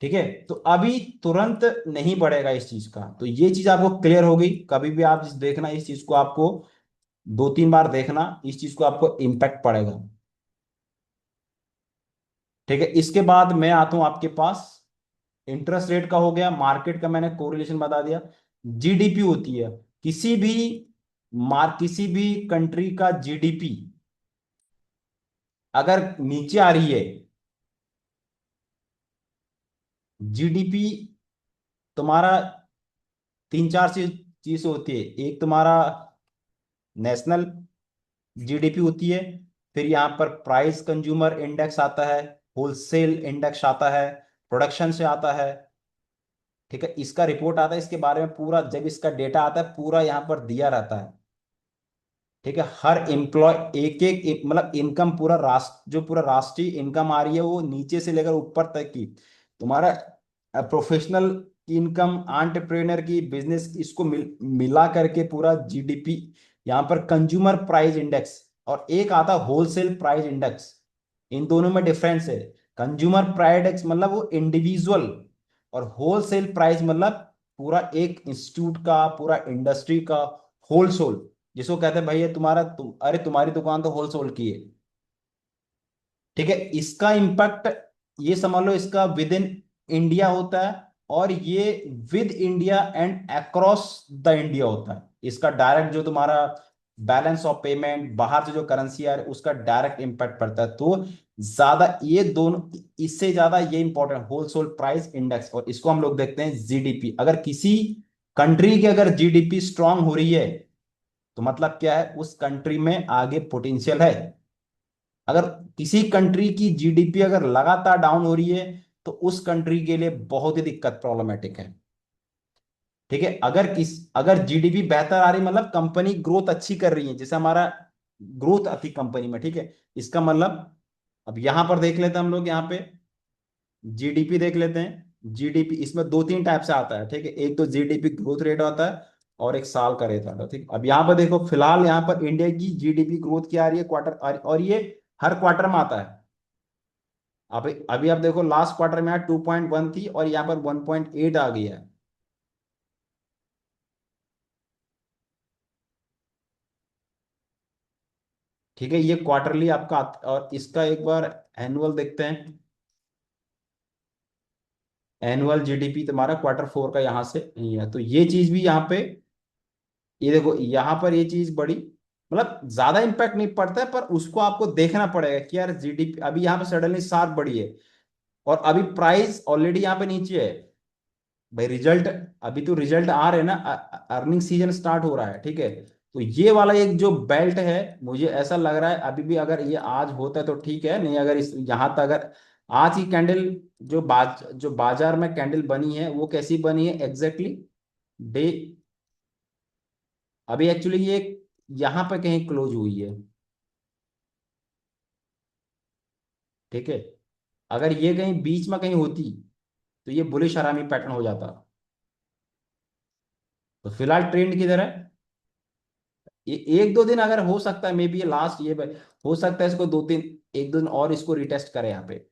ठीक है, तो अभी तुरंत नहीं बढ़ेगा इस चीज का, तो ये चीज आपको क्लियर हो गई। कभी भी आप देखना इस चीज को, आपको 2 3 बार देखना, इस चीज को आपको इम्पैक्ट पड़ेगा। ठीक है, इसके बाद मैं आता हूं आपके पास, इंटरेस्ट रेट का हो गया, मार्केट का मैंने कोरिलेशन बता दिया। जीडीपी होती है, किसी भी किसी भी कंट्री का जीडीपी अगर नीचे आ रही है, जीडीपी तुम्हारा 3 4 चीज होती है। एक तुम्हारा नेशनल जीडीपी होती है, फिर यहां पर प्राइस कंज्यूमर इंडेक्स आता है, होलसेल इंडेक्स आता है, प्रोडक्शन से आता है, ठीक है, इसका रिपोर्ट आता है, इसके बारे में पूरा जब इसका डेटा आता है पूरा यहाँ पर दिया रहता है। ठीक है, हर एम्प्लॉय एक एक मतलब इनकम पूरा राष्ट्र, जो पूरा राष्ट्रीय इनकम आ रही है वो नीचे से लेकर ऊपर तक की, तुम्हारा प्रोफेशनल इनकम, एंटरप्रेन्योर की, बिजनेस, इसको मिला करके पूरा जीडीपी, यहाँ पर कंज्यूमर प्राइस इंडेक्स और एक आता होलसेल प्राइस इंडेक्स। इन दोनों में डिफरेंस है। कंज्यूमर प्राइस इंडेक्स मतलब वो इंडिविजुअल, और होलसेल प्राइस मतलब पूरा एक इंस्टीट्यूट का, पूरा इंडस्ट्री का होलसेल, जिसको कहते हैं भाई ये तुम्हारा अरे तुम्हारी दुकान तो होलसेल की है। ठीक है, इसका इम्पैक्ट ये समझ लो इसका विद इन इंडिया होता है, और ये with India and across the India होता है। इसका डायरेक्ट जो तुम्हारा बैलेंस ऑफ पेमेंट, बाहर से जो करेंसी आ रही है उसका डायरेक्ट इम्पैक्ट पड़ता है। तो ज्यादा ये दोनों, इससे ज्यादा ये इंपॉर्टेंट होलसेल प्राइस इंडेक्स, और इसको हम लोग देखते हैं जीडीपी। अगर किसी कंट्री की अगर जीडीपी स्ट्रांग हो रही है तो मतलब क्या है, उस कंट्री में आगे पोटेंशियल है। अगर किसी कंट्री की जीडीपी अगर लगातार डाउन हो रही है तो उस कंट्री के लिए बहुत ही दिक्कत, प्रॉब्लमेटिक है। ठीक है, अगर जीडीपी बेहतर आ रही मतलब कंपनी ग्रोथ अच्छी कर रही है, जैसे हमारा ग्रोथ अथी कंपनी में, ठीक है, इसका मतलब अब यहां पर देख लेते हैं हम लोग, यहाँ पे जीडीपी देख लेते हैं। जीडीपी इसमें दो तीन टाइप से आता है, ठीक है, एक तो जीडीपी ग्रोथ रेट होता है और एक साल का रेट आता है। ठीक, अब यहाँ पर देखो फिलहाल यहाँ पर इंडिया की जीडीपी ग्रोथ क्या आ रही है क्वार्टर, और ये हर क्वार्टर में आता है। अभी अभी आप देखो लास्ट क्वार्टर में 2.1 थी और यहाँ पर 1.8 आ गई है। ठीक है, ये क्वार्टरली आपका और इसका एक बार एनुअल देखते हैं। एनुअल जीडीपी तुम्हारा क्वार्टर 4 का यहाँ से नहीं है, तो ये चीज भी यहाँ पे, ये देखो यहाँ पर ये चीज बड़ी, मतलब ज्यादा इंपैक्ट नहीं पड़ता है, पर उसको आपको देखना पड़ेगा कि यार जीडीपी अभी यहाँ पे सडनली 7 बढ़ी है और अभी प्राइस ऑलरेडी यहाँ पे नीचे है। भाई रिजल्ट, अभी तो रिजल्ट आ रहे हैं ना, अर्निंग सीजन स्टार्ट हो रहा है। ठीक है, तो ये वाला एक जो बेल्ट है, मुझे ऐसा लग रहा है अभी भी अगर ये आज होता है तो ठीक है, नहीं अगर इस यहाँ तक अगर आज की कैंडल, जो बाजार में कैंडल बनी है वो कैसी बनी है एग्जैक्टली डे, अभी एक्चुअली ये यहाँ पे कहीं क्लोज हुई है। ठीक है, अगर ये कहीं बीच में कहीं होती तो ये बुलिश हरामी पैटर्न हो जाता। तो फिलहाल ट्रेंड किधर है, ये एक दो दिन अगर हो सकता है, मे बी ये लास्ट, ये हो सकता है इसको दो तीन, एक दिन और इसको रिटेस्ट करें यहाँ पे।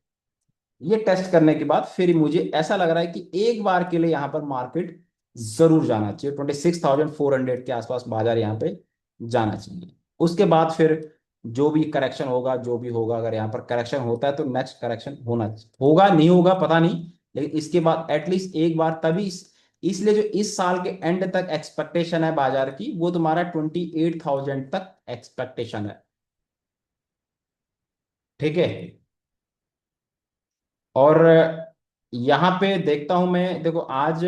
ये टेस्ट करने के बाद फिर मुझे ऐसा लग रहा है कि एक बार के लिए यहाँ पर मार्केट जरूर जाना चाहिए, 26,400 के आसपास बाजार यहाँ पे जाना चाहिए। उसके बाद फिर जो भी करेक्शन होगा, जो भी होगा, अगर यहाँ पर करेक्शन होता है तो नेक्स्ट करेक्शन होगा नहीं होगा पता नहीं, लेकिन इसके बाद एटलीस्ट एक बार तभी इसलिए जो इस साल के एंड तक एक्सपेक्टेशन है बाजार की, वो तुम्हारा 28,000 तक एक्सपेक्टेशन है। ठीक है, और यहाँ पे देखता हूं मैं, देखो आज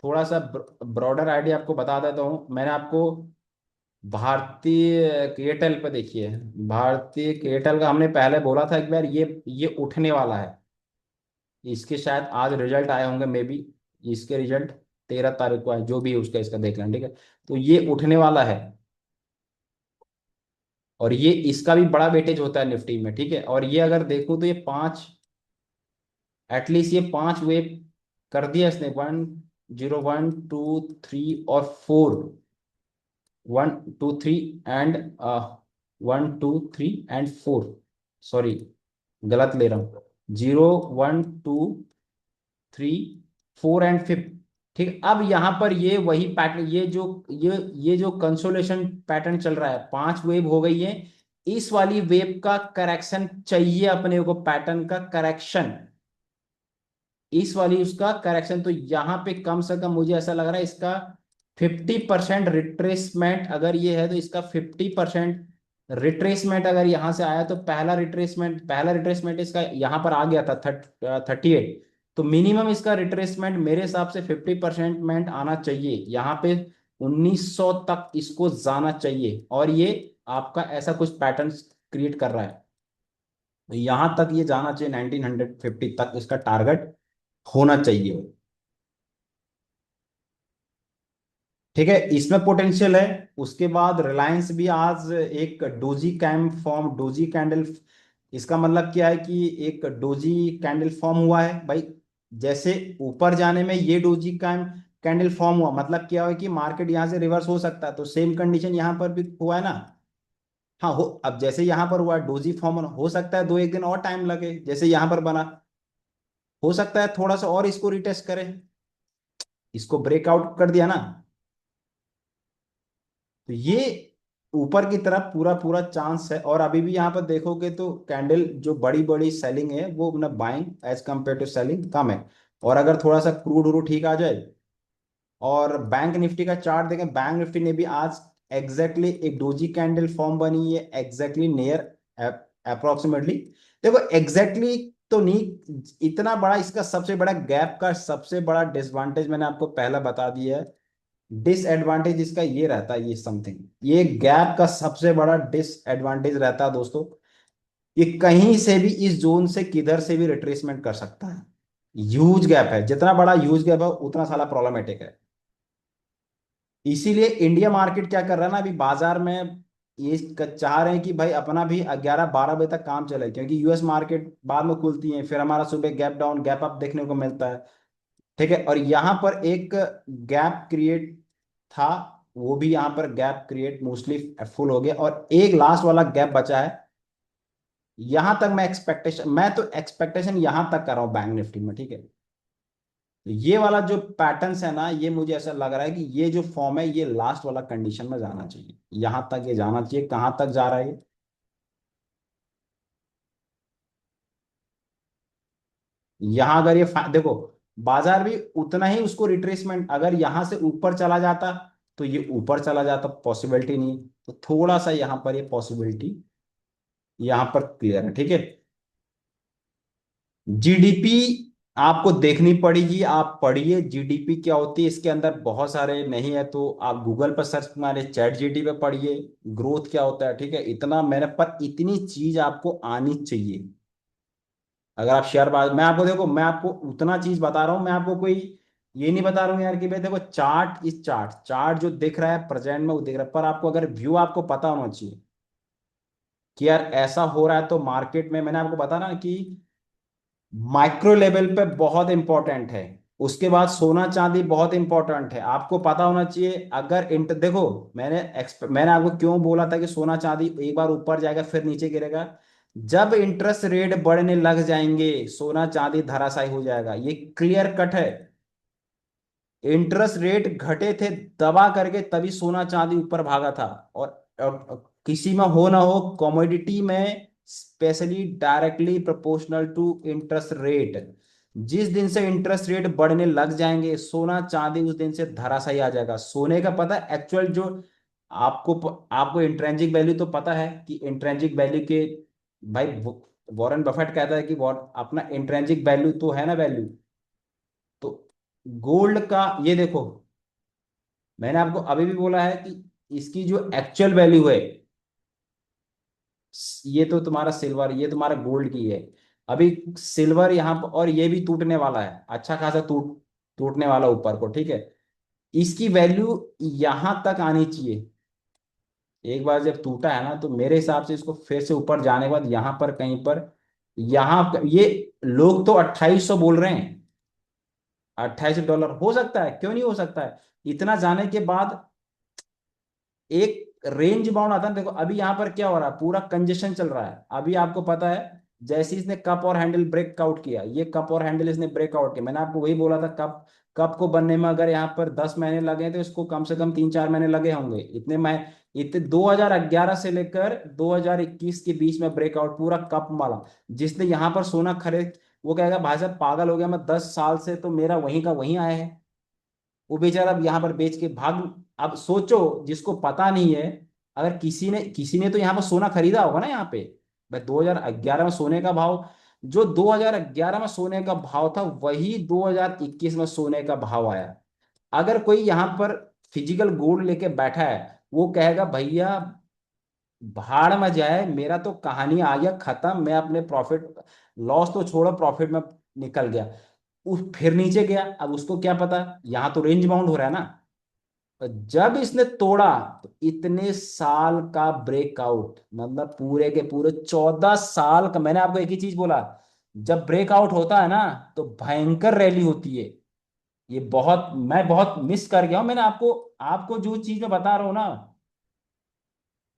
थोड़ा सा ब्रॉडर आइडिया आपको बता देता हूँ। मैंने आपको भारतीय एयरटेल पे देखिए, भारतीय एयरटेल का हमने पहले बोला था एक बार, ये उठने वाला है। इसके शायद आज रिजल्ट आए होंगे मे बी, इसके रिजल्ट 13 तारीख को आए, जो भी है उसका इसका देख लें। ठीक है, तो ये उठने वाला है, और ये इसका भी बड़ा वेटेज होता है निफ्टी में। ठीक है, और ये अगर देखूं तो ये पांच, एटलीस्ट ये 5 वेव कर दिया इसने, 1 0 1 2 3 और 4, 1 2 3 एंड 1 2 3 एंड 4, सॉरी गलत ले रहा हूँ, 0 1 2 3 4 एंड 5। ठीक, अब यहाँ पर ये वही पैटर्न, ये जो कंसोलेशन पैटर्न चल रहा है, 5 वेव हो गई है, इस वाली वेव का करेक्शन चाहिए अपने को, पैटर्न का करेक्शन, इस वाली उसका करेक्शन। तो यहाँ पे कम से कम मुझे ऐसा लग रहा है इसका 50% रिट्रेसमेंट अगर ये है, तो इसका 50% रिट्रेसमेंट अगर यहाँ से आया, तो पहला रिट्रेसमेंट इसका यहाँ पर आ गया था 38, तो मिनिमम इसका रिट्रेसमेंट मेरे हिसाब से 50% आना चाहिए यहाँ पे, 1900 तक इसको जाना चाहिए, और ये आपका ऐसा कुछ पैटर्न क्रिएट कर रहा है, तो यहाँ तक ये जाना चाहिए, 1950 तक इसका टारगेट होना चाहिए। ठीक है, इसमें पोटेंशियल है। उसके बाद रिलायंस भी आज एक डोजी कैम फॉर्म, डोजी कैंडल, इसका मतलब क्या है कि एक डोजी कैंडल फॉर्म हुआ है भाई। जैसे ऊपर जाने में ये डोजी कैंडल फॉर्म हुआ, मतलब क्या हुआ कि मार्केट यहाँ से रिवर्स हो सकता है, तो सेम कंडीशन यहाँ पर भी हुआ है ना। हाँ हो, अब जैसे यहाँ पर हुआ डोजी फॉर्म, हो सकता है दो एक दिन और टाइम लगे, जैसे यहाँ पर बना, हो सकता है थोड़ा सा और इसको रिटेस्ट करें, इसको ब्रेकआउट कर दिया ना, तो ये ऊपर की तरफ पूरा पूरा चांस है। और अभी भी यहाँ पर देखोगे तो कैंडल जो बड़ी बड़ी सेलिंग है वो ना buying as compare to selling कम है। और अगर थोड़ा सा क्रूड व्रूड ठीक आ जाए, और बैंक निफ्टी का चार्ट देखें, बैंक निफ्टी ने भी आज एग्जैक्टली एक डोजी कैंडल फॉर्म बनी है, एग्जैक्टली नियर अप्रोक्सीमेटली। देखो एग्जैक्टली तो नहीं, इतना बड़ा, इसका सबसे बड़ा गैप का सबसे बड़ा डिसएडवांटेज मैंने आपको पहला बता दिया है। डिसएडवांटेज इसका ये रहता है, ये समथिंग, ये गैप का सबसे बड़ा डिसएडवांटेज रहता है दोस्तों, ये कहीं से भी इस जोन से किधर से भी रिट्रेसमेंट कर सकता है। ह्यूज गैप है, जितना बड़ा ह्यूज गैप है उतना साला प्रॉब्लमेटिक है। इसीलिए इंडिया मार्केट क्या कर रहा है ना, अभी बाजार में ये चाह रहे हैं कि भाई अपना भी 11-12 बजे तक काम चले, क्योंकि यूएस मार्केट बाद में खुलती है, फिर हमारा सुबह गैप डाउन गैप अप देखने को मिलता है। ठीक है, और यहाँ पर एक गैप क्रिएट था, वो भी यहाँ पर गैप क्रिएट मोस्टली फुल हो गया, और एक लास्ट वाला गैप बचा है। यहां तक मैं तो एक्सपेक्टेशन यहां तक कर रहा हूं बैंक निफ्टी में। ठीक है, तो ये वाला जो पैटर्न्स है ना, ये मुझे ऐसा लग रहा है कि ये जो फॉर्म है ये लास्ट वाला कंडीशन में जाना चाहिए, यहां तक ये जाना चाहिए। कहां तक जा रहा है ये? यहां अगर ये देखो, बाजार भी उतना ही उसको रिट्रेसमेंट, अगर यहां से ऊपर चला जाता तो ये ऊपर चला जाता, पॉसिबिलिटी नहीं, तो थोड़ा सा यहां पर ये पॉसिबिलिटी यहां पर क्लियर है। ठीक है, जीडीपी आपको देखनी पड़ेगी, आप पढ़िए जीडीपी क्या होती है, इसके अंदर बहुत सारे नहीं है तो आप गूगल पर सर्च मारे, चैट जीटी पे पढ़िए ग्रोथ क्या होता है। ठीक है, इतना मैंने, पर इतनी चीज आपको आनी चाहिए। अगर आप शेयर बाजार, मैं आपको देखो, मैं आपको उतना चीज बता रहा हूं, मैं आपको कोई ये नहीं बता रहा हूँ यार कि भाई देखो चार्ट, इस चार्ट जो दिख रहा है प्रेजेंट में वो दिख रहा है, पर आपको अगर व्यू आपको पता होना चाहिए कि यार ऐसा हो रहा है, तो मार्केट में मैंने आपको बताया ना कि माइक्रो लेवल पे बहुत इंपॉर्टेंट है। उसके बाद सोना चांदी बहुत इंपॉर्टेंट है, आपको पता होना चाहिए। अगर देखो, मैंने आपको क्यों बोला था कि सोना चांदी एक बार ऊपर जाएगा फिर नीचे गिरेगा, जब इंटरेस्ट रेट बढ़ने लग जाएंगे सोना चांदी धराशायी हो जाएगा, ये क्लियर कट है। इंटरेस्ट रेट घटे थे दबा करके तभी सोना चांदी ऊपर भागा था। और किसी में हो ना हो कमोडिटी में, specially directly proportional to interest rate, जिस दिन से इंटरेस्ट रेट बढ़ने लग जाएंगे सोना चांदी उस दिन से धराशायी आ जाएगा। सोने का पता है एक्चुअल जो, आपको इंट्रेंसिक वैल्यू तो पता है कि इंट्रेंसिक वैल्यू के, भाई वॉरेन बफेट कहता है कि अपना इंट्रेंसिक वैल्यू तो है ना वैल्यू, तो गोल्ड का ये देखो, मैंने आपको अभी भी बोला है कि इसकी जो एक्चुअल वैल्यू है, ये तो तुम्हारा सिल्वर, ये तुम्हारा गोल्ड की है। अभी सिल्वर यहाँ पर, और ये भी टूटने वाला है, अच्छा खासा टूटने वाला ऊपर को। ठीक है, इसकी वैल्यू यहां तक आनी चाहिए। एक बार जब टूटा है ना, तो मेरे हिसाब से इसको फिर से ऊपर जाने के बाद यहां पर कहीं पर, यहां ये लोग तो 2800 बोल रहे हैं, $28 हो सकता है, क्यों नहीं हो सकता है। इतना जाने के बाद एक रेंज बाउंड आता है। देखो अभी यहाँ पर क्या हो रहा है, पूरा कंजेशन चल रहा है। अभी आपको पता है जैसे इसने कप और हैंडल ब्रेकआउट किया, ये कप और हैंडल इसने ब्रेकआउट किया, मैंने आपको वही बोला था, कप कप को बनने में अगर यहाँ पर 10 महीने लगे तो इसको कम से कम 3-4 महीने लगे होंगे। इतने 2011 से लेकर 2021 के बीच में ब्रेकआउट पूरा कप वाला, जिसने यहाँ पर सोना खरीद, वो कहेगा भाई साहब पागल हो गया, मैं 10 साल से तो मेरा वहीं का वहीं आया है। वो बेचारा अब यहाँ पर बेच के भाग। अब सोचो, जिसको पता नहीं है, अगर किसी ने तो यहाँ पर सोना खरीदा होगा ना यहाँ पे, भाई 2011 में सोने का भाव, जो 2011 में सोने का भाव था वही 2021 में सोने का भाव आया। अगर कोई यहाँ पर फिजिकल गोल्ड लेके बैठा है, वो कहेगा भैया भाड़ में जाए, मेरा तो कहानी आ गया खत्म, मैं अपने प्रॉफिट, लॉस तो छोड़ो प्रॉफिट में निकल गया। उस फिर नीचे गया, अब उसको क्या पता, यहाँ तो रेंज बाउंड हो रहा है ना। जब इसने तोड़ा तो इतने साल का ब्रेकआउट, मतलब पूरे के पूरे 14 साल का, मैंने आपको एक ही चीज बोला, जब ब्रेकआउट होता है ना तो भयंकर रैली होती है। ये बहुत, मैं बहुत मिस कर गया हूं। मैंने आपको आपको जो चीज मैं बता रहा हूं ना,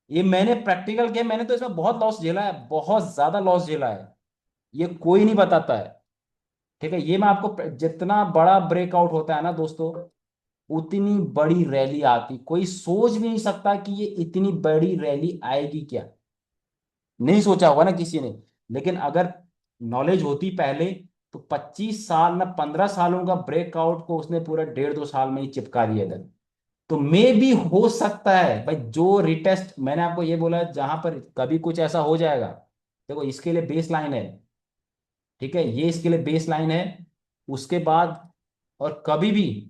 ये मैंने प्रैक्टिकल किया। मैंने तो इसमें बहुत लॉस झेला है, बहुत ज्यादा लॉस झेला है। ये कोई नहीं बताता है। ठीक है, ये मैं आपको, जितना बड़ा ब्रेकआउट होता है ना दोस्तों, उतनी बड़ी रैली आती। कोई सोच भी नहीं सकता कि ये इतनी बड़ी रैली आएगी क्या। नहीं सोचा होगा ना किसी ने। लेकिन अगर नॉलेज होती पहले, तो 25 साल ना 15 सालों का ब्रेकआउट को उसने पूरा 1.5-2 साल में ही चिपका दिया इधर। तो मे भी हो सकता है भाई, जो रिटेस्ट मैंने आपको ये बोला, जहां पर कभी कुछ ऐसा हो जाएगा, देखो इसके लिए बेस लाइन है। ठीक है, ये इसके लिए बेस लाइन है। उसके बाद और कभी भी,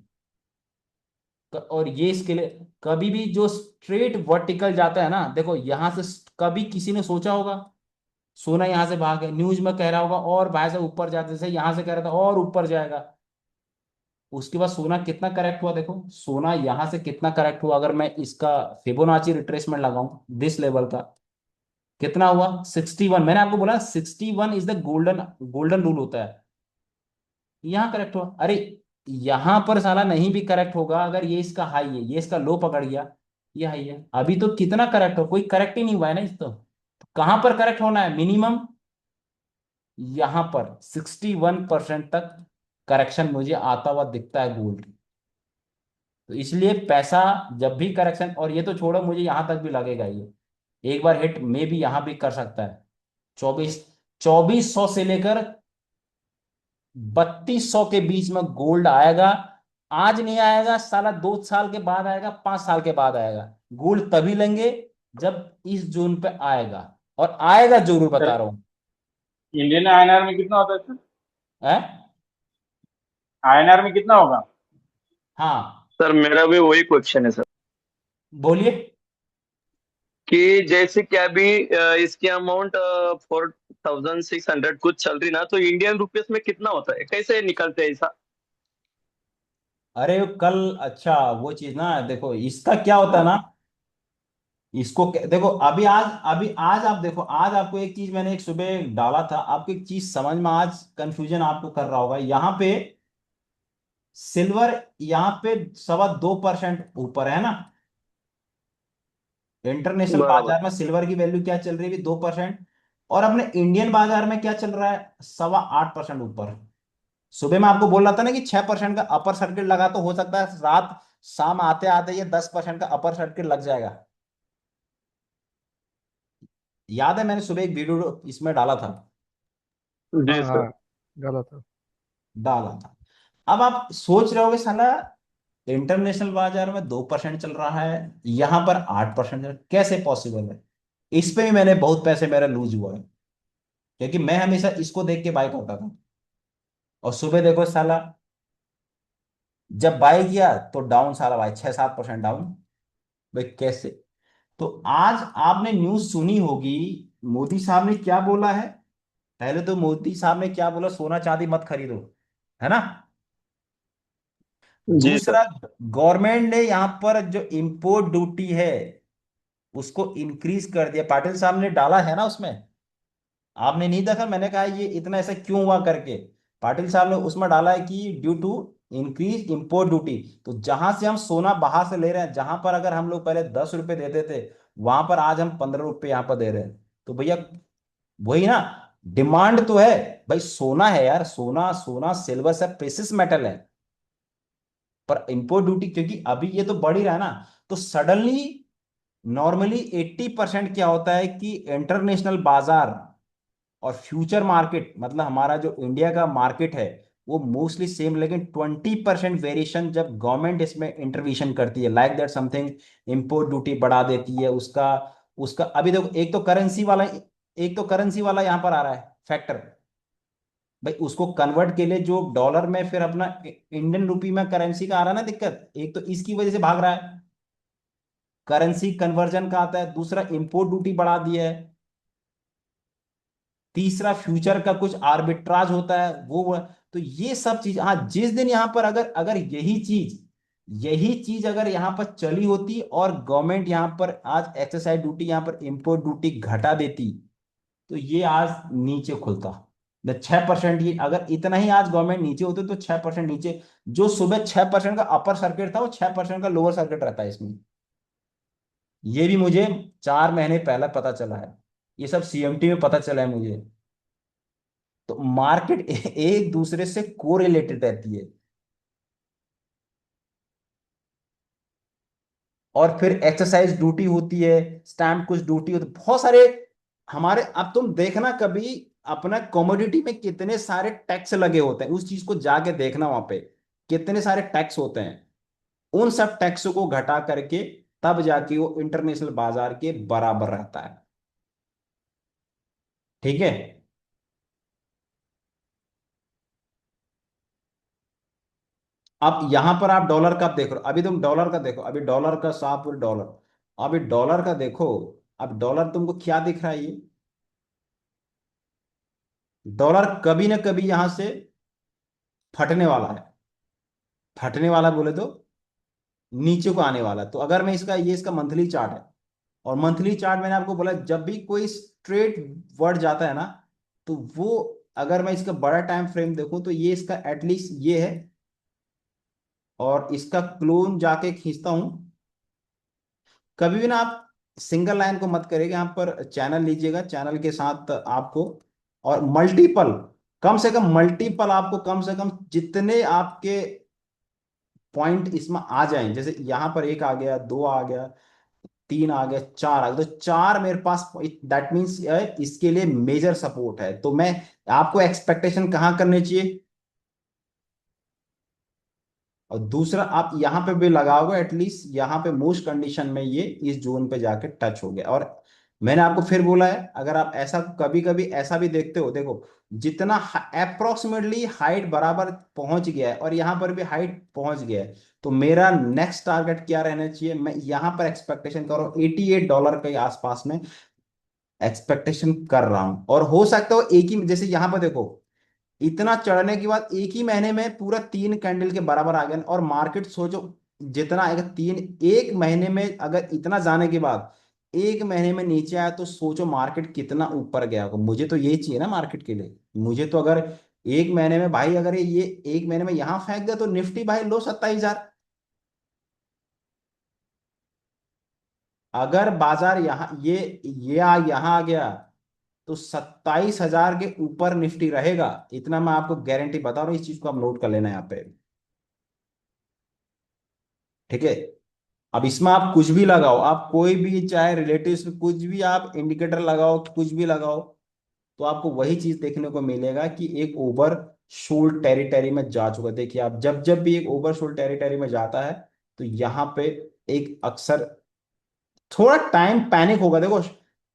और ये इसके लिए कभी भी जो स्ट्रेट वर्टिकल जाता है ना, देखो यहां से कभी किसी ने सोचा होगा सोना यहां से भागे, न्यूज में कह रहा होगा और भाई से ऊपर जाते, जैसे यहां से कह रहा था और ऊपर जाएगा। उसके बाद सोना कितना करेक्ट हुआ, देखो सोना यहां से कितना करेक्ट हुआ। अगर मैं इसका फिबोनाची रिट्रेसमेंट लगाऊं दिस लेवल का, कितना हुआ 61। मैंने आपको बोला 61 is the golden golden rule होता है। यहाँ करेक्ट हुआ। अरे यहां पर साला नहीं भी करेक्ट होगा, अगर ये इसका हाई है, ये इसका लो पकड़ गया, ये हाई है, अभी तो कितना करेक्ट हो, कोई करेक्ट ही नहीं हुआ है ना इस तो कहां पर करेक्ट होना है मिनिमम, यहां पर 61% तक करेक्शन मुझे आता हुआ दिखता है गोल्ड। तो इसलिए पैसा जब भी करेक्शन, और ये तो छोड़ो, मुझे यहां तक भी लगेगा ये एक बार हिट में भी यहां भी कर सकता है। 2400 से लेकर 3200 के बीच में गोल्ड आएगा। आज नहीं आएगा साला, 2 साल के बाद आएगा, 5 साल के बाद आएगा। गोल्ड तभी लेंगे जब इस जोन पे आएगा, और आएगा जरूर, सर बता रहा हूं। इंडियन आईएनआर में कितना होता है सर? है। आईएनआर में कितना होगा? हाँ, सर मेरा भी वही क्वेश्चन है सर, बोलिए। कि जैसे कि अभी इसकी अमाउंट 4600 कुछ चल रही ना, तो इंडियन रुपीस में कितना होता है, कैसे निकलते हैं ऐसा? अरे कल, अच्छा वो चीज ना, देखो इसका क्या होता है ना, इसको देखो अभी आज, अभी आज आप देखो, आज आपको एक चीज मैंने एक सुबह डाला था, आपको एक चीज समझ में आज कंफ्यूजन आपको कर रहा होगा। यहाँ पे सिल्वर, यहाँ पे 2.25% ऊपर है ना। इंटरनेशनल बराबर। बाजार में सिल्वर की वैल्यू क्या चल रही है, 2%। और अपने इंडियन बाजार में क्या चल रहा है, 8.25% ऊपर। सुबह मैं आपको बोल रहा था ना कि 6% का अपर सर्किट लगा, तो हो सकता है रात शाम आते आते ये 10% का अपर सर्किट लग जाएगा। याद है मैंने सुबह एक वीडियो इसमें डाला था, जी हाँ सर। हाँ, गलत है। डाला था। अब आप सोच रहे होगे साला, इंटरनेशनल बाजार में 2% चल रहा है, यहां पर 8% कैसे पॉसिबल है। इस पे भी मैंने बहुत पैसे मेरा लूज हुआ है, क्योंकि मैं हमेशा इसको देख के बाय करता था। और सुबह देखो साला, जब बाय किया तो डाउन, साला भाई 6-7% डाउन। भाई कैसे। तो आज आपने न्यूज सुनी होगी, मोदी साहब ने क्या बोला है। पहले तो मोदी साहब ने क्या बोला, सोना चांदी मत खरीदो, है ना। जी सर। दूसरा, गवर्नमेंट ने यहां पर जो इंपोर्ट ड्यूटी है उसको इंक्रीज कर दिया, पाटिल साहब ने डाला है ना उसमें। आपने नहीं देखा, मैंने कहा ये इतना ऐसा क्यों हुआ करके। पाटिल साहब ने उसमें डाला है कि due to increase import duty. तो जहां से हम सोना बाहर से ले रहे हैं, जहां पर अगर हम लोग पहले 10 रुपए देते थे, वहां पर आज हम 15 रुपए यहाँ पर दे रहे हैं। तो भैया वही ना, डिमांड तो है। भाई सोना है यार, सोना सोना सिल्वर से प्रेसियस मेटल है। पर इंपोर्ट ड्यूटी क्योंकि अभी ये तो बढ़ ही रहा है ना, तो सडनली, नॉर्मली 80% क्या होता है कि इंटरनेशनल बाजार और फ्यूचर मार्केट, मतलब हमारा जो इंडिया का मार्केट है, वो मोस्टली सेम, लेकिन 20% वेरिएशन जब गवर्नमेंट इसमें इंटरवेंशन करती है, like that something, import duty बढ़ा देती है उसका। उसका अभी देखो, एक तो करेंसी वाला यहां पर आ रहा है फैक्टर। भाई उसको कन्वर्ट के लिए जो डॉलर में फिर अपना इंडियन रुपी में करेंसी का आ रहा है ना दिक्कत, एक तो इसकी वजह से भाग रहा है, करेंसी कन्वर्जन का आता है। दूसरा, इंपोर्ट ड्यूटी बढ़ा दिया है। तीसरा, फ्यूचर का कुछ आर्बिट्राज होता है वो। तो ये सब चीज, हाँ जिस दिन यहां पर अगर अगर यही चीज यही चीज अगर यहाँ पर चली होती और गवर्नमेंट यहाँ पर आज एक्साइज ड्यूटी, यहाँ पर इंपोर्ट ड्यूटी घटा देती, तो ये आज नीचे खुलता। 6%, ये अगर इतना ही आज गवर्नमेंट नीचे होती तो 6% नीचे। जो सुबह 6% का अपर सर्किट था वो 6% का लोअर सर्किट रहता है इसमें। ये भी मुझे 4 महीने पहले पता चला है, ये सब सीएमटी में पता चला है मुझे। तो मार्केट एक दूसरे से कोरिलेटेड रहती है। और फिर एक्सरसाइज ड्यूटी होती है, स्टैम्प कुछ ड्यूटी होती है, बहुत सारे हमारे। अब तुम देखना कभी अपना कमोडिटी में कितने सारे टैक्स लगे होते हैं, उस चीज को जाके देखना, वहां पे कितने सारे टैक्स होते हैं। उन सब टैक्स को घटा करके तब जाके वो इंटरनेशनल बाजार के बराबर रहता है। ठीक है। अब यहां पर आप डॉलर का देख रहे हो, अभी तुम डॉलर का देखो, अभी डॉलर का 7 डॉलर, अभी डॉलर का देखो। अब डॉलर तुमको क्या दिख रहा है, ये डॉलर कभी ना कभी यहां से फटने वाला है। फटने वाला बोले तो नीचे को आने वाला है। तो अगर मैं इसका, ये इसका मंथली चार्ट है, और मंथली चार्ट मैंने आपको बोला जब भी कोई स्ट्रेट वर्ड जाता है ना, तो वो, अगर मैं इसका बड़ा टाइम फ्रेम देखूं तो ये इसका एटलीस्ट ये है, और इसका क्लोन जाके खींचता हूं। कभी भी ना आप सिंगल लाइन को मत करिएगा, यहाँ पर चैनल लीजिएगा, चैनल के साथ आपको, और मल्टीपल, कम से कम मल्टीपल आपको, कम से कम जितने आपके पॉइंट इसमें आ जाएं, जैसे यहां पर एक आ गया, दो आ गया, तीन आ गया, चार आ गया, तो चार मेरे पास, दैट मीन्स इसके लिए मेजर सपोर्ट है। तो मैं आपको एक्सपेक्टेशन कहाँ करनी चाहिए, और दूसरा आप यहां पे भी लगाओगे, एटलीस्ट यहां पे मोस्ट कंडीशन में ये इस जोन पे जाके टच हो गया। और मैंने आपको फिर बोला है, अगर आप ऐसा कभी कभी ऐसा भी देखते हो, देखो जितना अप्रोक्सीमेटली हाइट बराबर पहुंच गया है और यहां पर भी हाइट पहुंच गया है, तो मेरा नेक्स्ट टारगेट क्या रहना चाहिए, मैं यहां पर एक्सपेक्टेशन कर रहा हूँ $88 के आसपास में एक्सपेक्टेशन कर रहा हूं। और हो सकता हो एक ही, जैसे यहां पर देखो, इतना चढ़ने के बाद एक ही महीने में पूरा 3 कैंडल के बराबर आ गया, और मार्केट सोचो जितना आएगा, 1 महीने में अगर इतना जाने के बाद 1 महीने में नीचे आया, तो सोचो मार्केट कितना ऊपर गया होगा। मुझे तो ये चाहिए ना मार्केट के लिए, मुझे तो अगर 1 महीने में भाई, अगर ये 1 महीने में यहां फेंक दिया तो निफ्टी भाई लो 27,000। अगर बाजार यहाँ यहाँ आ गया तो 27,000 के ऊपर निफ्टी रहेगा, इतना मैं आपको गारंटी बता रहा हूं। इस चीज को आप नोट कर लेना यहाँ पे। ठीक है। अब इसमें आप कुछ भी लगाओ, आप कोई भी, चाहे रिलेटिव्स में कुछ भी आप इंडिकेटर लगाओ, कुछ भी लगाओ, तो आपको वही चीज देखने को मिलेगा कि एक ओवर सोल्ड टेरिटरी में जा चुका है। देखिए आप, जब जब भी एक ओवर सोल्ड टेरिटरी में जाता है, तो यहाँ पे एक अक्सर थोड़ा टाइम पैनिक होगा। देखो,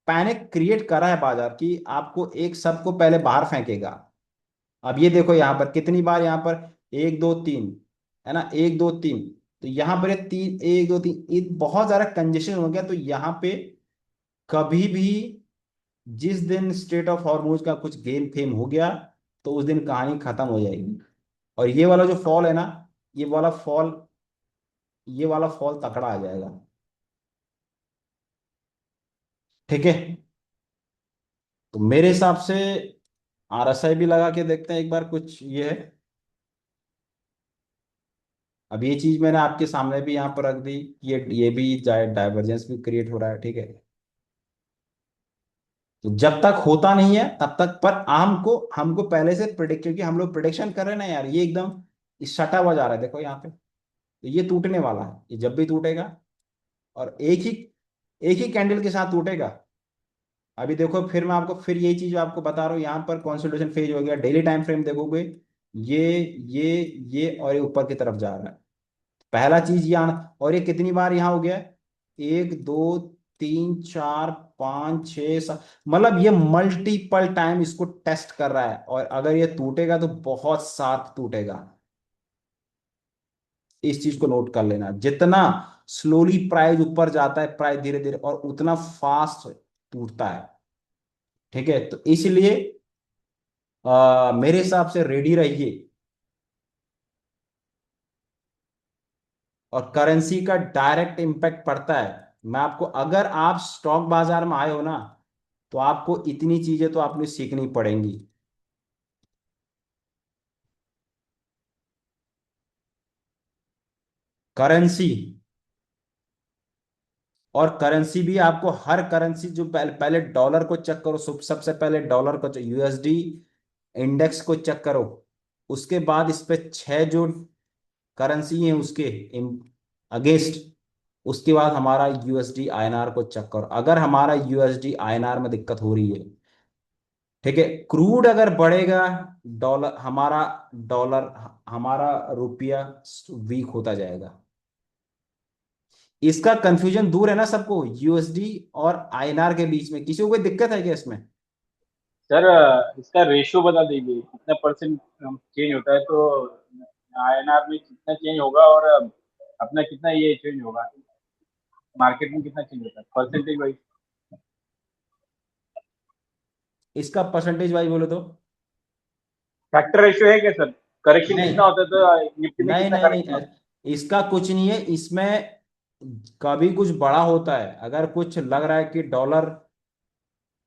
पैनिक क्रिएट करा है बाजार की, आपको एक सबको पहले बाहर फेंकेगा। अब ये देखो यहाँ पर कितनी बार, यहाँ पर एक दो तीन, है ना, एक दो तीन, तो यहाँ पर ये तीन, एक दो तीन, ये बहुत ज्यादा कंजेशन हो गया। तो यहाँ पे कभी भी जिस दिन स्टेट ऑफ हॉर्मोज का कुछ गेम फेम हो गया, तो उस दिन कहानी खत्म हो जाएगी। और ये वाला जो फॉल है ना, ये वाला फॉल, ये वाला फॉल तकड़ा आ जाएगा। ठीक है। तो मेरे हिसाब से आरएसआई भी लगा के देखते हैं एक बार, कुछ ये है। अब ये चीज मैंने आपके सामने भी यहाँ पर रख दी, ये भी डाइवर्जेंस भी क्रिएट हो रहा है। ठीक है। तो जब तक होता नहीं है तब तक, पर हमको हमको पहले से प्रिडिक्ट, क्योंकि हम लोग प्रिडिक्शन कर रहे हैं ना यार, ये एकदम सटा हुआ जा रहा है, देखो यहाँ पे। तो ये टूटने वाला है, ये जब भी टूटेगा, और एक ही कैंडल के साथ टूटेगा। अभी देखो, फिर मैं आपको फिर यही चीज आपको बता रहा हूँ, यहाँ पर कंसोलिडेशन फेज हो गया, डेली टाइम फ्रेम देखोगे, ये ये ये और ये ऊपर की तरफ जा रहा है। पहला चीज ये आना, और ये कितनी बार यहाँ हो गया है, 1 2 3 4 5 6 7, मतलब ये मल्टीपल टाइम इसको टेस्ट कर रहा है। और अगर ये टूटेगा तो बहुत शार्प टूटेगा। इस चीज को नोट कर लेना, जितना स्लोली प्राइस ऊपर जाता है, प्राइस धीरे धीरे, और उतना फास्ट टूटता है। ठीक है। तो इसलिए मेरे हिसाब से रेडी रहिए। और करेंसी का डायरेक्ट इम्पैक्ट पड़ता है। मैं आपको, अगर आप स्टॉक बाजार में आए हो ना, तो आपको इतनी चीजें तो आपने सीखनी पड़ेंगी। करेंसी, और करेंसी भी आपको, हर करेंसी जो पहले पहले डॉलर को चेक करो, सबसे पहले डॉलर को, यूएसडी इंडेक्स को चेक करो। उसके बाद इस पे छह जो करेंसी है उसके अगेंस्ट, उसके बाद हमारा यूएसडी आईएनआर को चेक करो। अगर हमारा यूएसडी आईएनआर में दिक्कत हो रही है, ठीक है, क्रूड अगर बढ़ेगा, डॉलर हमारा, डॉलर हमारा रुपया वीक होता जाएगा। इसका कंफ्यूजन दूर है ना सबको, यूएसडी और आईएनआर के बीच में किसी को कोई दिक्कत है क्या इसमें? सर इसका रेशियो बता दीजिए कितना परसेंट चेंज होता है, तो आईएनआर में कितना चेंज होगा और अपना कितना ये चेंज होगा, मार्केट में कितना चेंज होता है परसेंटेज वाइज। इसका परसेंटेज वाइज बोले तो, फैक्टर रेशियो है क्या सर? करेक्शन नहीं कितना होता है तो निफ्टी में नहीं कितना नहीं करेक्शन नहीं, होता है? इसका कुछ नहीं है इसमें। कभी कुछ बड़ा होता है, अगर कुछ लग रहा है कि डॉलर,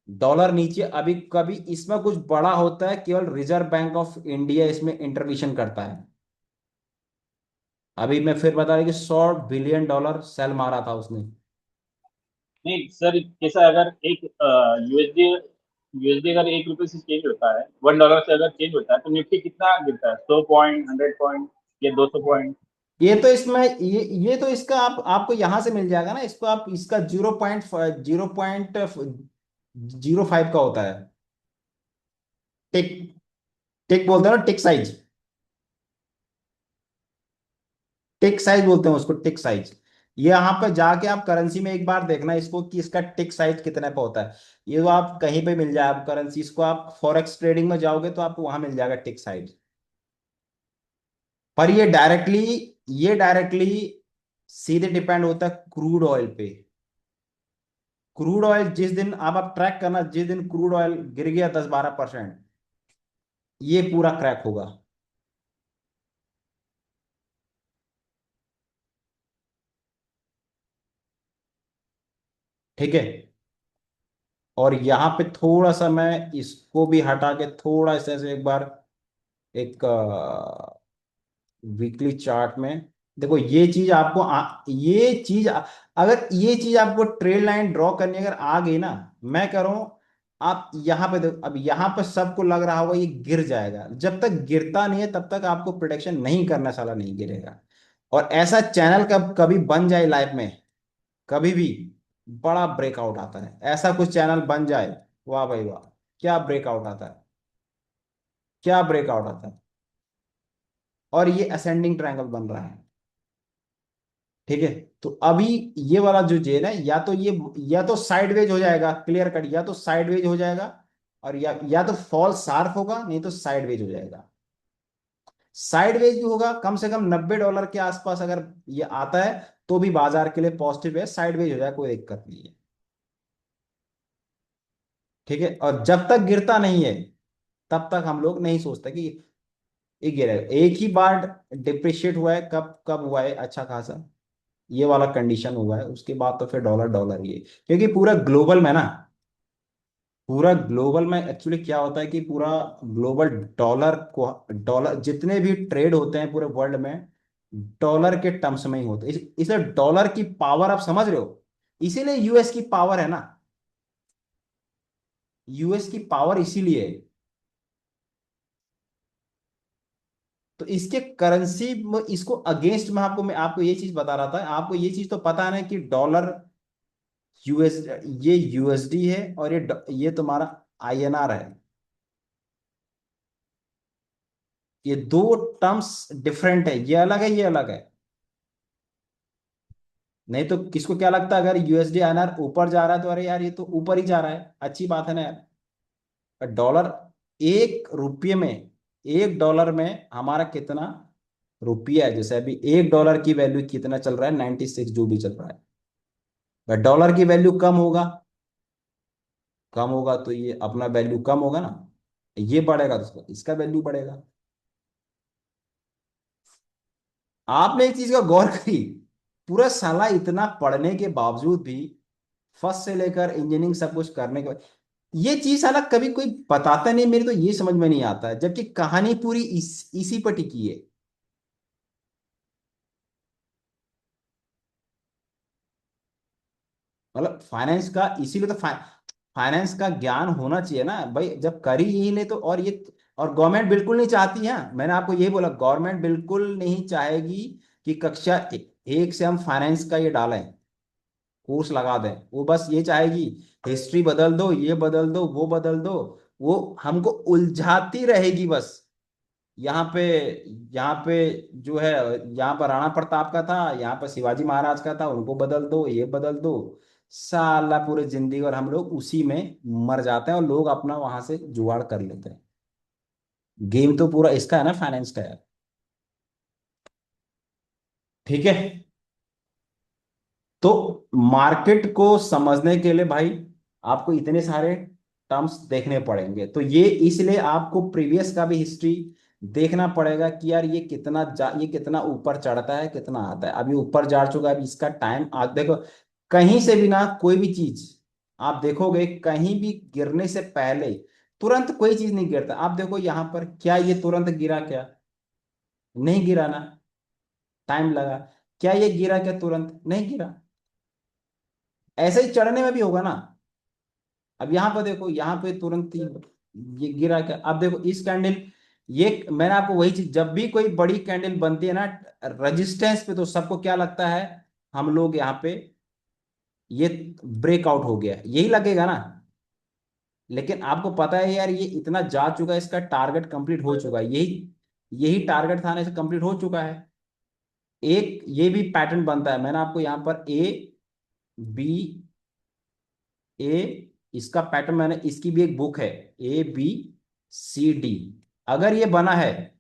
डॉलर नीचे, अभी कभी इसमें कुछ बड़ा होता है, केवल रिजर्व बैंक ऑफ इंडिया इसमें इंटरवेंशन करता है। अभी मैं फिर बता रहा कि $100 बिलियन सेल मारा था उसने। नहीं सर, कैसा अगर एक यूएसडी यूएसडी अगर 1 रुपए से चेंज होता है, $1 से अगर चेंज होता है, तो निफ्टी कितना गिरता है? 100 पॉइंट, 100 पॉइंट या 200 पॉइंट? ये तो इसमें, ये तो इसका आपको यहां से मिल जाएगा ना, इसको आप, इसका 0.05 का होता है। टिक, टिक बोलते हैं ना, टिक साइज, टिक साइज बोलते हैं उसको, टिक साइज। ये यहाँ पे जाके आप करेंसी में एक बार देखना इसको कि इसका टिक साइज कितने पे होता है। ये तो आप कहीं पे मिल जाए, आप करेंसी को आप फॉरेक्स ट्रेडिंग में जाओगे तो आपको वहां मिल जाएगा टिक साइज। पर ये डायरेक्टली सीधे डिपेंड होता है क्रूड ऑयल पे। क्रूड ऑयल जिस दिन आप ट्रैक करना, जिस दिन क्रूड ऑयल गिर गया 10-12%, ये पूरा क्रैक होगा। ठीक है, और यहां पे थोड़ा सा मैं इसको भी हटा के थोड़ा सा से एक बार, एक वीकली चार्ट में देखो, ये चीज आपको ये चीज, अगर ये चीज आपको ट्रेल लाइन ड्रॉ करनी अगर आ गई ना, मैं कह रहा हूं, आप यहां पे देखो, अब यहां पे सबको लग रहा होगा ये गिर जाएगा। जब तक गिरता नहीं है तब तक आपको प्रोडिक्शन नहीं करना, साला नहीं गिरेगा। और ऐसा चैनल कब कभी बन जाए लाइफ में, कभी भी बड़ा ब्रेकआउट आता है, ऐसा कुछ चैनल बन जाए, वाह भाई वाह, क्या ब्रेकआउट आता है, क्या ब्रेकआउट आता है। और ये असेंडिंग ट्रायंगल बन रहा है। ठीक है, तो अभी ये वाला जो जेल है, या तो ये, या तो साइडवेज हो जाएगा क्लियर कट, या तो साइडवेज हो जाएगा, और या तो फॉल शार्प होगा, नहीं तो साइडवेज हो जाएगा। साइडवेज भी होगा कम से कम $90 के आसपास अगर ये आता है, तो भी बाजार के लिए पॉजिटिव है। साइडवेज हो जाए कोई दिक्कत नहीं है। ठीक है, और जब तक गिरता नहीं है तब तक हम लोग नहीं सोचते कि ये गिरेगा। एक ही बार डिप्रिशिएट हुआ है, कब कब हुआ है अच्छा खासा, ये वाला कंडीशन हुआ है, उसके बाद तो फिर डॉलर डॉलर ही है। क्योंकि पूरा ग्लोबल में ना, पूरा ग्लोबल में एक्चुअली क्या होता है कि पूरा ग्लोबल डॉलर को, डॉलर जितने भी ट्रेड होते हैं पूरे वर्ल्ड में, डॉलर के टर्म्स में ही होते हैं। इसलिए डॉलर की पावर आप समझ रहे हो, इसीलिए यूएस की पावर है ना, यूएस की पावर इसीलिए है। तो इसके करेंसी, इसको अगेंस्ट में आपको, मैं आपको ये चीज बता रहा था, आपको ये चीज तो पता है ना कि डॉलर, यूएस, ये यूएसडी है, और ये तुम्हारा आईएनआर है। ये दो टर्म्स डिफरेंट है, ये अलग है, ये अलग है। नहीं तो किसको क्या लगता है, अगर यूएसडी आईएनआर ऊपर जा रहा है तो अरे यार ये तो ऊपर ही जा रहा है, अच्छी बात है ना यार। डॉलर, एक रुपये में, $1 में हमारा कितना रुपया है, जैसे अभी $1 की वैल्यू कितना चल रहा है, 96 जो भी चल रहा है। डॉलर की वैल्यू कम होगा, कम होगा तो ये अपना वैल्यू कम होगा ना, ये बढ़ेगा तो इसका वैल्यू बढ़ेगा। आपने एक चीज का गौर करी, पूरा साला इतना पढ़ने के बावजूद भी, फर्स्ट से लेकर इंजीनियरिंग सब कुछ करने के बाद, ये चीज साला कभी कोई बताता नहीं, मेरे तो ये समझ में नहीं आता है, जबकि कहानी पूरी इसी पर टिकी है। मतलब फाइनेंस का, इसीलिए तो फाइनेंस का ज्ञान होना चाहिए ना भाई, जब करी यही ले तो। और ये, और गवर्नमेंट बिल्कुल नहीं चाहती है, मैंने आपको यही बोला, गवर्नमेंट बिल्कुल नहीं चाहेगी कि कक्षा एक से हम फाइनेंस का ये डालें, कोर्स लगा दें। वो बस ये चाहेगी हिस्ट्री बदल दो, ये बदल दो, वो बदल दो, वो हमको उलझाती रहेगी बस। यहाँ पे यहाँ पे जो है, यहाँ पर राणा प्रताप का था, यहाँ पर शिवाजी महाराज का था, उनको बदल दो, ये बदल दो, साला पूरे जिंदगी, और हम लोग उसी में मर जाते हैं, और लोग अपना वहां से जुगाड़ कर लेते हैं। गेम तो पूरा इसका है ना, फाइनेंस का है। ठीक है। तो मार्केट को समझने के लिए भाई आपको इतने सारे टर्म्स देखने पड़ेंगे, तो ये इसलिए आपको प्रीवियस का भी हिस्ट्री देखना पड़ेगा कि यार ये कितना ऊपर चढ़ता है, कितना आता है। अभी ऊपर जा चुका है, अभी इसका टाइम आ देखो। कहीं से भी ना कोई भी चीज आप देखोगे, कहीं भी गिरने से पहले तुरंत कोई चीज नहीं गिरता। आप देखो यहाँ पर, क्या ये तुरंत गिरा क्या? नहीं गिरा ना, टाइम लगा। क्या ये गिरा क्या? तुरंत नहीं गिरा। ऐसे ही चढ़ने में भी होगा ना। अब यहाँ पर देखो, यहाँ पे तुरंत ही ये गिरा क्या? अब देखो इस कैंडल, ये मैंने आपको वही चीज, जब भी कोई बड़ी कैंडल बनती है ना रेजिस्टेंस पे, तो सबको क्या लगता है, हम लोग यहाँ पे ये ब्रेकआउट हो गया, यही लगेगा ना। लेकिन आपको पता है यार, ये इतना जा चुका है, इसका टारगेट कंप्लीट हो चुका है, यही यही टारगेट था ना, इसे कंप्लीट हो चुका है। एक ये भी पैटर्न बनता है, मैंने आपको यहाँ पर ए बी ए, इसका पैटर्न मैंने, इसकी भी एक बुक है, ABCD। अगर ये बना है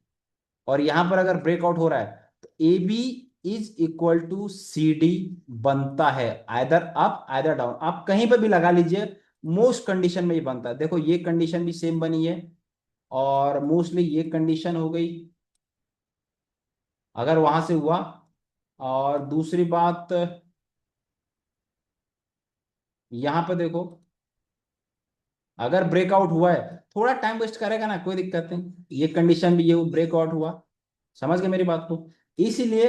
और यहां पर अगर ब्रेकआउट हो रहा है, तो AB is equal to CD बनता है, आइदर अप आइदर डाउन, आप कहीं पर भी लगा लीजिए, मोस्ट कंडीशन में ये बनता है। देखो ये कंडीशन भी सेम बनी है, और मोस्टली ये कंडीशन हो गई अगर वहां से हुआ। और दूसरी बात, यहां पर देखो, अगर ब्रेकआउट हुआ है, थोड़ा टाइम वेस्ट करेगा ना, कोई दिक्कत नहीं, ये कंडीशन भी ये ब्रेकआउट हुआ। समझ गए मेरी बात को? इसीलिए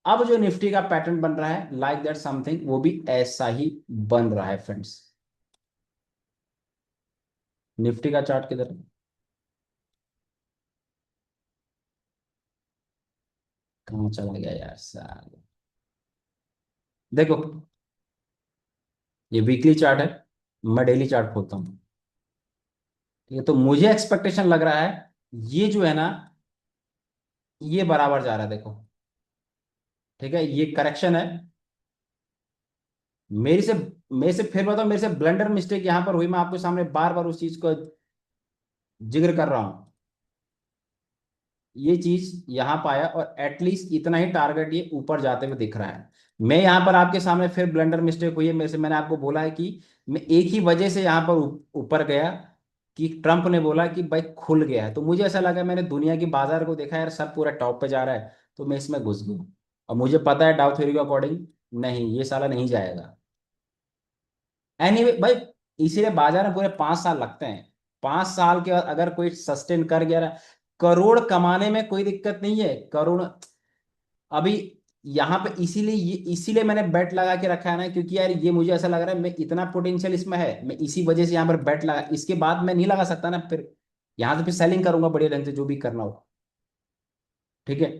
अब जो निफ्टी का पैटर्न बन रहा है, लाइक दैट समथिंग, वो भी ऐसा ही बन रहा है फ्रेंड्स। निफ्टी का चार्ट किधर है? कहाँ चला गया यार साल? देखो ये वीकली चार्ट है, मैं डेली चार्ट खोलता हूँ। ठीक है, तो मुझे एक्सपेक्टेशन लग रहा है, ये जो है ना, ये बराबर जा रहा है, देखो। ठीक है, ये करेक्शन है। मेरी से मेरे से फिर बताओ, मेरे से ब्लंडर मिस्टेक यहां पर हुई, मैं आपके सामने बार बार उस चीज को जिक्र कर रहा हूं। ये चीज यहां पाया, और एटलीस्ट इतना ही टारगेट ये ऊपर जाते हुए दिख रहा है। मैं यहां पर आपके सामने फिर ब्लंडर मिस्टेक हुई है मेरे से, मैंने आपको बोला है कि मैं एक ही वजह से यहां पर ऊपर गया, कि ट्रंप ने बोला कि भाई खुल गया है, तो मुझे ऐसा लगा, मैंने दुनिया की बाजार को देखा यार, सब पूरा टॉप पे जा रहा है, तो मैं इसमें घुस गया। और मुझे पता है डाउ थ्योरी के अकॉर्डिंग नहीं, ये साला नहीं जाएगा। एनीवे भाई, इसीलिए बाजार में पूरे 5 साल लगते हैं। 5 साल के बाद अगर कोई सस्टेन कर गया, करोड़ कमाने में कोई दिक्कत नहीं है, करोड़। अभी यहाँ पे इसीलिए मैंने बेट लगा के रखा है ना, क्योंकि यार ये मुझे ऐसा लग रहा है, मैं इतना पोटेंशियल इसमें है, मैं इसी वजह से यहाँ पर बेट लगा, इसके बाद मैं नहीं लगा सकता ना फिर। यहाँ से फिर सेलिंग करूंगा बढ़िया ढंग से, जो भी करना हो। ठीक है।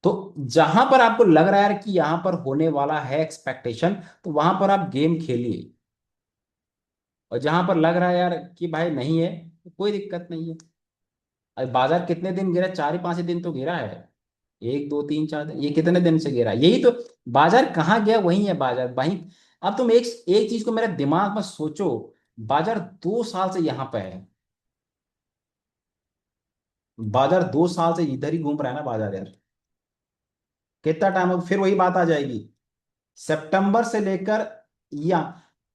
तो जहां पर आपको लग रहा है यार कि यहाँ पर होने वाला है एक्सपेक्टेशन, तो वहां पर आप गेम खेलिए। और जहां पर लग रहा है यार कि भाई नहीं है, तो कोई दिक्कत नहीं है। अभी बाजार कितने दिन गिरा? 4 ही 5 ही दिन तो गिरा है। 1 2 3 4 दिन, ये कितने दिन से गिरा? यही तो, बाजार कहाँ गया? वही है बाजार वहीं। अब तुम एक एक चीज को मेरे दिमाग में सोचो, बाजार 2 साल से यहाँ पे है, बाजार 2 साल से इधर ही घूम रहा है ना बाजार यार। कितना टाइम? अब फिर वही बात आ जाएगी, सितंबर से लेकर, या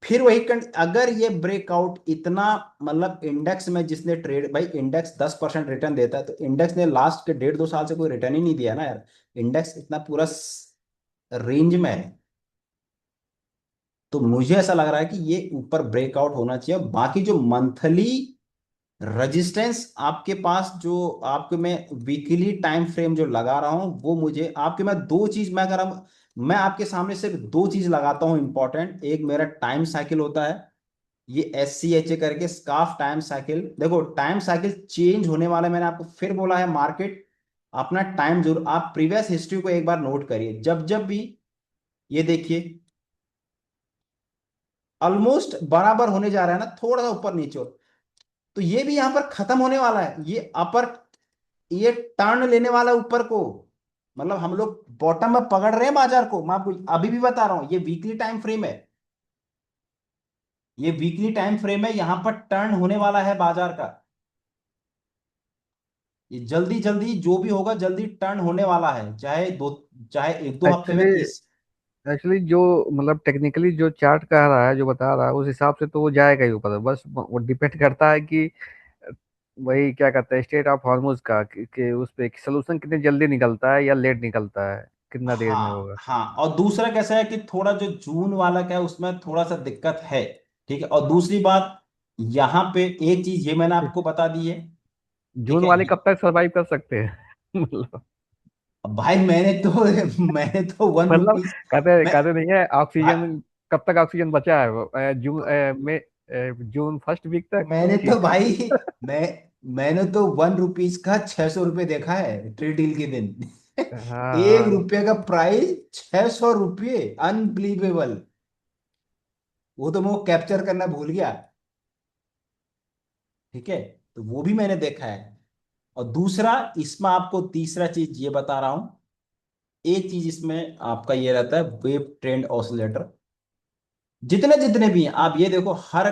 फिर वही अगर ये ब्रेकआउट इतना, मतलब इंडेक्स में जिसने ट्रेड, भाई इंडेक्स 10% रिटर्न देता है, तो इंडेक्स ने लास्ट के 1.5-2 साल से कोई रिटर्न ही नहीं दिया ना यार। इंडेक्स इतना पूरा रेंज में है। तो मुझे ऐसा लग रहा है कि ये ऊपर ब्रेकआउट होना चाहिए। बाकी जो मंथली रेजिस्टेंस आपके पास, जो आपके मैं वीकली टाइम फ्रेम जो लगा रहा हूं, वो मुझे आपके, मैं दो चीज मैं अगर मैं आपके सामने सिर्फ दो चीज लगाता हूं इंपॉर्टेंट। एक मेरा टाइम साइकिल होता है, ये SCHA करके, स्काफ टाइम साइकिल। देखो टाइम साइकिल चेंज होने वाला है, मैंने आपको फिर बोला है, मार्केट अपना टाइम जरूर, आप प्रीवियस हिस्ट्री को एक बार नोट करिए, जब जब भी ये देखिए ऑलमोस्ट बराबर होने जा रहा है ना, थोड़ा सा ऊपर नीचे हो, तो ये भी यहां पर खत्म होने वाला है, ये अपर, ये टर्न लेने वाला है ऊपर को। मतलब हम लोग बॉटम में पकड़ रहे हैं बाजार को, मैं आपको अभी भी बता रहा हूं, ये वीकली टाइम फ्रेम है, ये वीकली टाइम फ्रेम है, यहां पर टर्न होने वाला है बाजार का। ये जल्दी जल्दी जो भी होगा जल्दी टर्न होने वाला है, चाहे 1-2 हफ्ते में एक्चुअली तीस। एक्चुअली जो मतलब टेक्निकली जो चार्ट कह रहा है, जो बता रहा है, उस हिसाब से तो वो जाएगा ही ऊपर। बस वो डिपेंड करता है कि वही क्या कहते हैं, स्टेट ऑफ हॉर्मोज का, कि उस पे सोल्यूशन कितने जल्दी निकलता है या लेट निकलता है, कितना देर में हाँ होगा। हाँ, और दूसरा कैसा है कि थोड़ा जो जून वाला क्या है उसमें थोड़ा सा दिक्कत है। ठीक है, और दूसरी बात, यहाँ पे एक चीज ये मैंने आपको बता दी है। ठीक जून है, वाले कब तक सरवाइव कर सकते हैं? मतलब भाई मैंने तो मैंने तो वन मतलब रुपीज कहते मैं कहते नहीं है भाई ऑक्सीजन, कब तक ऑक्सीजन बचा है वो? जून में जून फर्स्ट वीक तक मैंने तो तो ठीक। भाई मैं मैंने तो 1 रुपीज का 600 रुपये देखा है ट्रेड डील के दिन। हाँ 1 रुपये हाँ। का प्राइस, 600 रुपये, अनबिलीवेबल। वो तो मैं वो कैप्चर करना भूल गया। ठीक है, तो वो भी मैंने देखा है। और दूसरा इसमें आपको तीसरा चीज ये बता रहा हूं, एक चीज इसमें आपका ये रहता है, वेव ट्रेंड ऑसिलेटर। जितने जितने भी हैं आप ये देखो, हर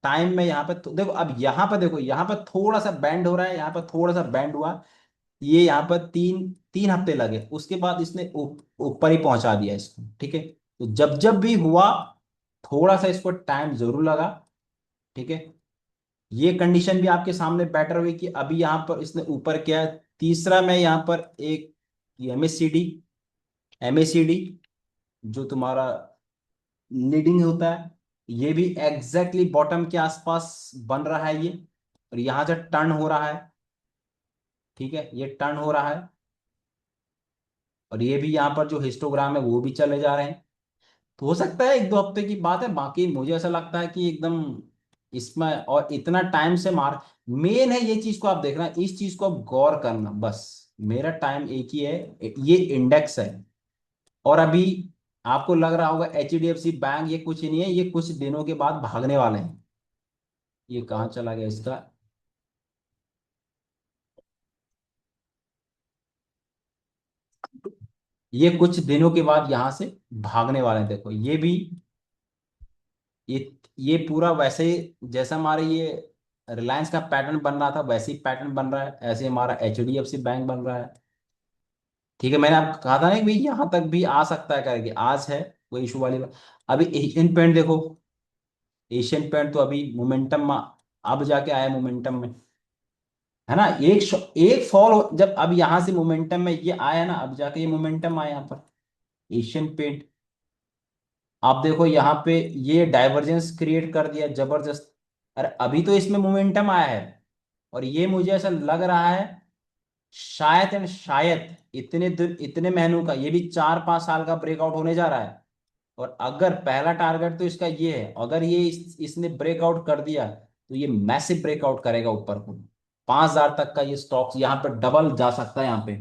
टाइम में यहाँ पे देखो, अब यहाँ पे देखो, यहाँ पे थोड़ा सा बैंड हो रहा है, यहाँ पे थोड़ा सा बैंड हुआ, ये यहाँ पर तीन तीन हफ्ते लगे, उसके बाद इसने ऊपर ही पहुंचा दिया इसको। ठीक है, तो जब जब भी हुआ थोड़ा सा इसको टाइम जरूर लगा। ठीक है, ये कंडीशन भी आपके सामने बेटर हुई कि अभी यहाँ पर इसने ऊपर किया है। तीसरा मैं यहाँ पर एक एमएससीडी, एमएससीडी जो तुम्हारा लीडिंग होता है, ये भी एग्जैक्टली बॉटम के आसपास बन रहा है ये, और यहां से टर्न हो रहा है। ठीक है, ये टर्न हो रहा है, और ये भी यहाँ पर जो हिस्टोग्राम है वो भी चले जा रहे हैं। तो हो सकता है 1-2 हफ्ते की बात है, बाकी मुझे ऐसा लगता है कि एकदम इसमें, और इतना टाइम से मार, मेन है ये चीज को आप देखना, इस चीज को आप गौर करना बस। मेरा टाइम एक ही है, ये इंडेक्स है। और अभी आपको लग रहा होगा HDFC बैंक ये कुछ नहीं है, ये कुछ दिनों के बाद भागने वाले हैं। ये कहाँ चला गया इसका, ये कुछ दिनों के बाद यहां से भागने वाले हैं। देखो ये भी, ये ये पूरा वैसे ही जैसा हमारे ये रिलायंस का पैटर्न बन रहा था वैसे ही पैटर्न बन रहा है, ऐसे हमारा HDFC बैंक बन रहा है। ठीक है, मैंने आपको कहा था ना कि भाई यहां तक भी आ सकता है करके, आज है कोई इशू वाली बात। अभी एशियन पेंट देखो, एशियन पेंट तो अभी मोमेंटम में, अब जाके आया मोमेंटम में, है ना। एक फॉल जब अब यहां से मोमेंटम में ये आया ना, अब जाके ये मोमेंटम आया यहाँ पर एशियन पेंट। आप देखो यहाँ पे ये डाइवर्जेंस क्रिएट कर दिया जबरदस्त। अरे अभी तो इसमें मोमेंटम आया है, और ये मुझे ऐसा लग रहा है शायद एंड शायद इतने दिन, इतने महीनों का, ये भी 4-5 साल का ब्रेकआउट होने जा रहा है। और अगर पहला टारगेट तो इसका ये है, अगर ये इसने ब्रेकआउट कर दिया तो ये मैसिव ब्रेकआउट करेगा ऊपर को, 5,000 तक का ये स्टॉक्स यहाँ पे डबल जा सकता है। यहाँ पे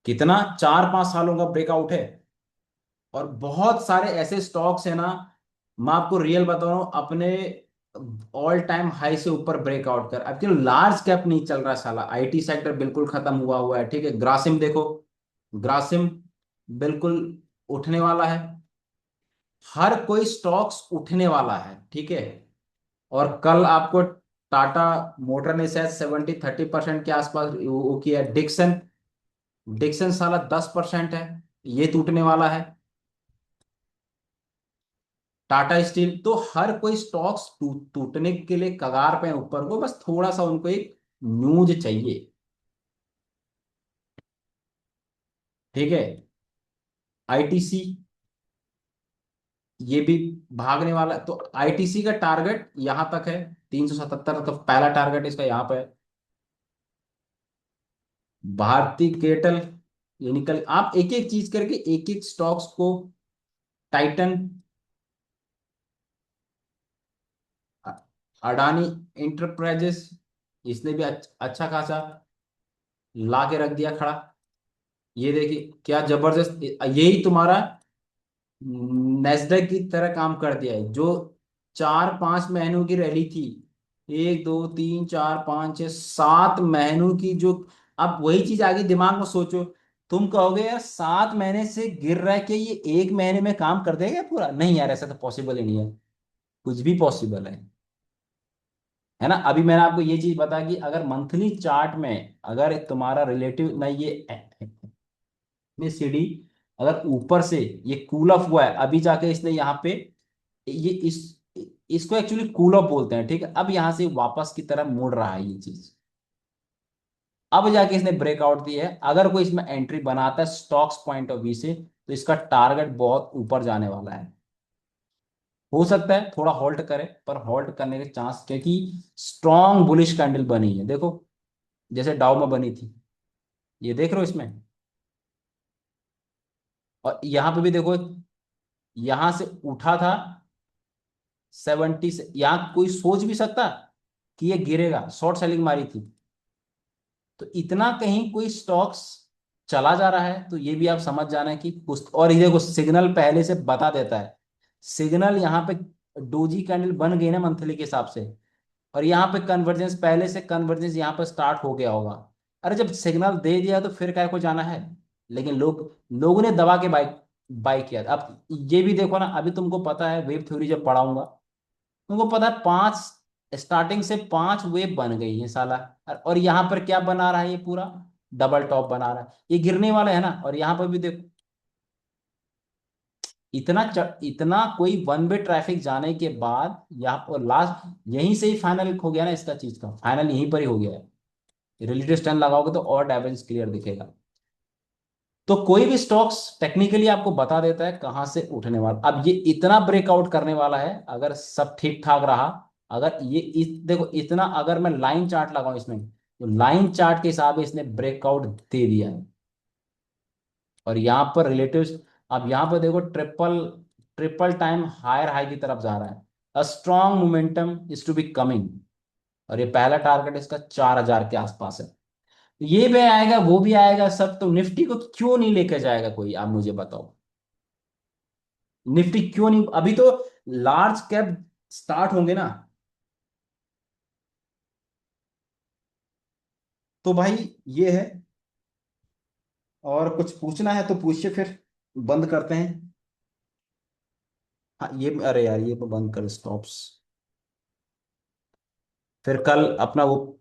कितना, 4-5 सालों का ब्रेकआउट है। और बहुत सारे ऐसे स्टॉक्स है ना, मैं आपको रियल बता रहा हूं, अपने ऑल टाइम हाई से ऊपर ब्रेकआउट कर, अब क्यों लार्ज कैप नहीं चल रहा है साला, IT सेक्टर बिल्कुल खत्म हुआ हुआ है। ठीक है, ग्रासिम देखो, ग्रासिम बिल्कुल उठने वाला है, हर कोई स्टॉक्स उठने वाला है। ठीक है, और कल आपको टाटा मोटर ने शायद 70-30% के आसपास वो किया। डिक्सन, डिक्सन साला 10% है, ये टूटने वाला है। टाटा स्टील, तो हर कोई स्टॉक्स टूटने के लिए कगार पे है ऊपर को, बस थोड़ा सा उनको एक न्यूज चाहिए। ठीक है। आईटीसी, ये भी भागने वाला है। तो आईटीसी का टारगेट यहां तक है 377, तो पहला टारगेट इसका यहाँ पे है। भारतीय केटल, ये निकल, आप एक एक चीज करके एक एक स्टॉक्स को, टाइटन, अ- अडानी इंटरप्राइजेस, इसने भी अच्छा खासा ला के रख दिया खड़ा। ये देखिए क्या जबरदस्त, यही तुम्हारा नेस्डैक की तरह काम कर दिया है, जो 4-5 महीनों की रैली थी, 1 2 3 4 5 6 7 महीनों की जो, अब वही चीज आगे दिमाग में सोचो, तुम कहोगे यार 7 महीने से गिर रहा है कि ये 1 महीने में काम कर देगा पूरा? नहीं यार, ऐसा तो पॉसिबल ही नहीं है। कुछ भी पॉसिबल है ना। अभी मैंने आपको ये चीज बता कि अगर मंथली चार्ट में अगर तुम्हारा रिलेटिव ना, ये में सीढ़ी अगर ऊपर से ये कूल ऑफ हुआ है, अभी जाके इसने यहाँ पे, ये इसको एक्चुअली कूल ऑफ बोलते हैं, ठीक है। अब यहाँ से वापस की तरफ मुड़ रहा है ये चीज, अब जाके इसने ब्रेकआउट दी है। अगर कोई इसमें एंट्री बनाता है स्टॉक्स पॉइंट ऑफ व्यू से, तो इसका टारगेट बहुत ऊपर जाने वाला है। हो सकता है थोड़ा होल्ड करे, पर होल्ड करने के चांस, क्योंकि स्ट्रॉन्ग बुलिश कैंडल बनी है, देखो जैसे डाउ में बनी थी, ये देख रहे हो इसमें। और यहाँ पे भी देखो, यहां से उठा था 70 से, यहाँ कोई सोच भी सकता कि ये गिरेगा, शॉर्ट सेलिंग मारी थी। तो इतना कहीं कोई स्टॉक्स चला जा रहा है, तो ये भी आप समझ जाना है कि कुछ, और ये देखो सिग्नल पहले से बता देता है। सिग्नल यहाँ पे डोजी कैंडल बन गई ना मंथली के हिसाब से, और यहाँ पे कन्वर्जेंस, पहले से कन्वर्जेंस यहाँ पे स्टार्ट हो गया होगा। अरे जब सिग्नल दे दिया तो फिर काय को जाना है। लेकिन लोगों ने दबा के बाई बाई किया। अब ये भी देखो ना, अभी तुमको पता है वेब थ्योरी जब पढ़ाऊंगा, तुमको पता है 5, स्टार्टिंग से 5 वेव बन गई है साला। और यहाँ पर क्या बना रहा है, ये पूरा डबल टॉप बना रहा है, ये गिरने वाला है ना। और यहाँ पर भी देखो, इतना कोई वन वे ट्रैफिक जाने के बाद यहाँ पर लास्ट यहीं से ही फाइनल हो गया ना, इसका चीज का फाइनल यहीं पर ही हो गया है। रिलेटिव स्टैंड लगाओगे तो और डाइवर्जेंस क्लियर दिखेगा। तो कोई भी स्टॉक्स टेक्निकली आपको बता देता है कहां से उठने वाला। अब ये इतना ब्रेकआउट करने वाला है अगर सब ठीक ठाक रहा। अगर ये देखो इतना, अगर मैं लाइन चार्ट लगाऊं इसमें, तो लाइन चार्ट के हिसाब से इसने ब्रेकआउट दे दिया है। और यहाँ पर रिलेटिव्स, अब यहाँ पर देखो triple triple time higher high की तरफ जा रहा है। A strong momentum is to be coming. और ये पहला टारगेट इसका 4,000 के आसपास है। ये भी आएगा, वो भी आएगा, सब। तो निफ्टी को क्यों नहीं लेकर जाएगा कोई, आप मुझे बताओ। निफ्टी क्यों नहीं, अभी तो लार्ज कैप स्टार्ट होंगे ना। तो भाई ये है। और कुछ पूछना है तो पूछिए, फिर बंद करते हैं। हाँ ये, अरे यार ये तो बंद कर स्टॉप्स। फिर कल अपना वो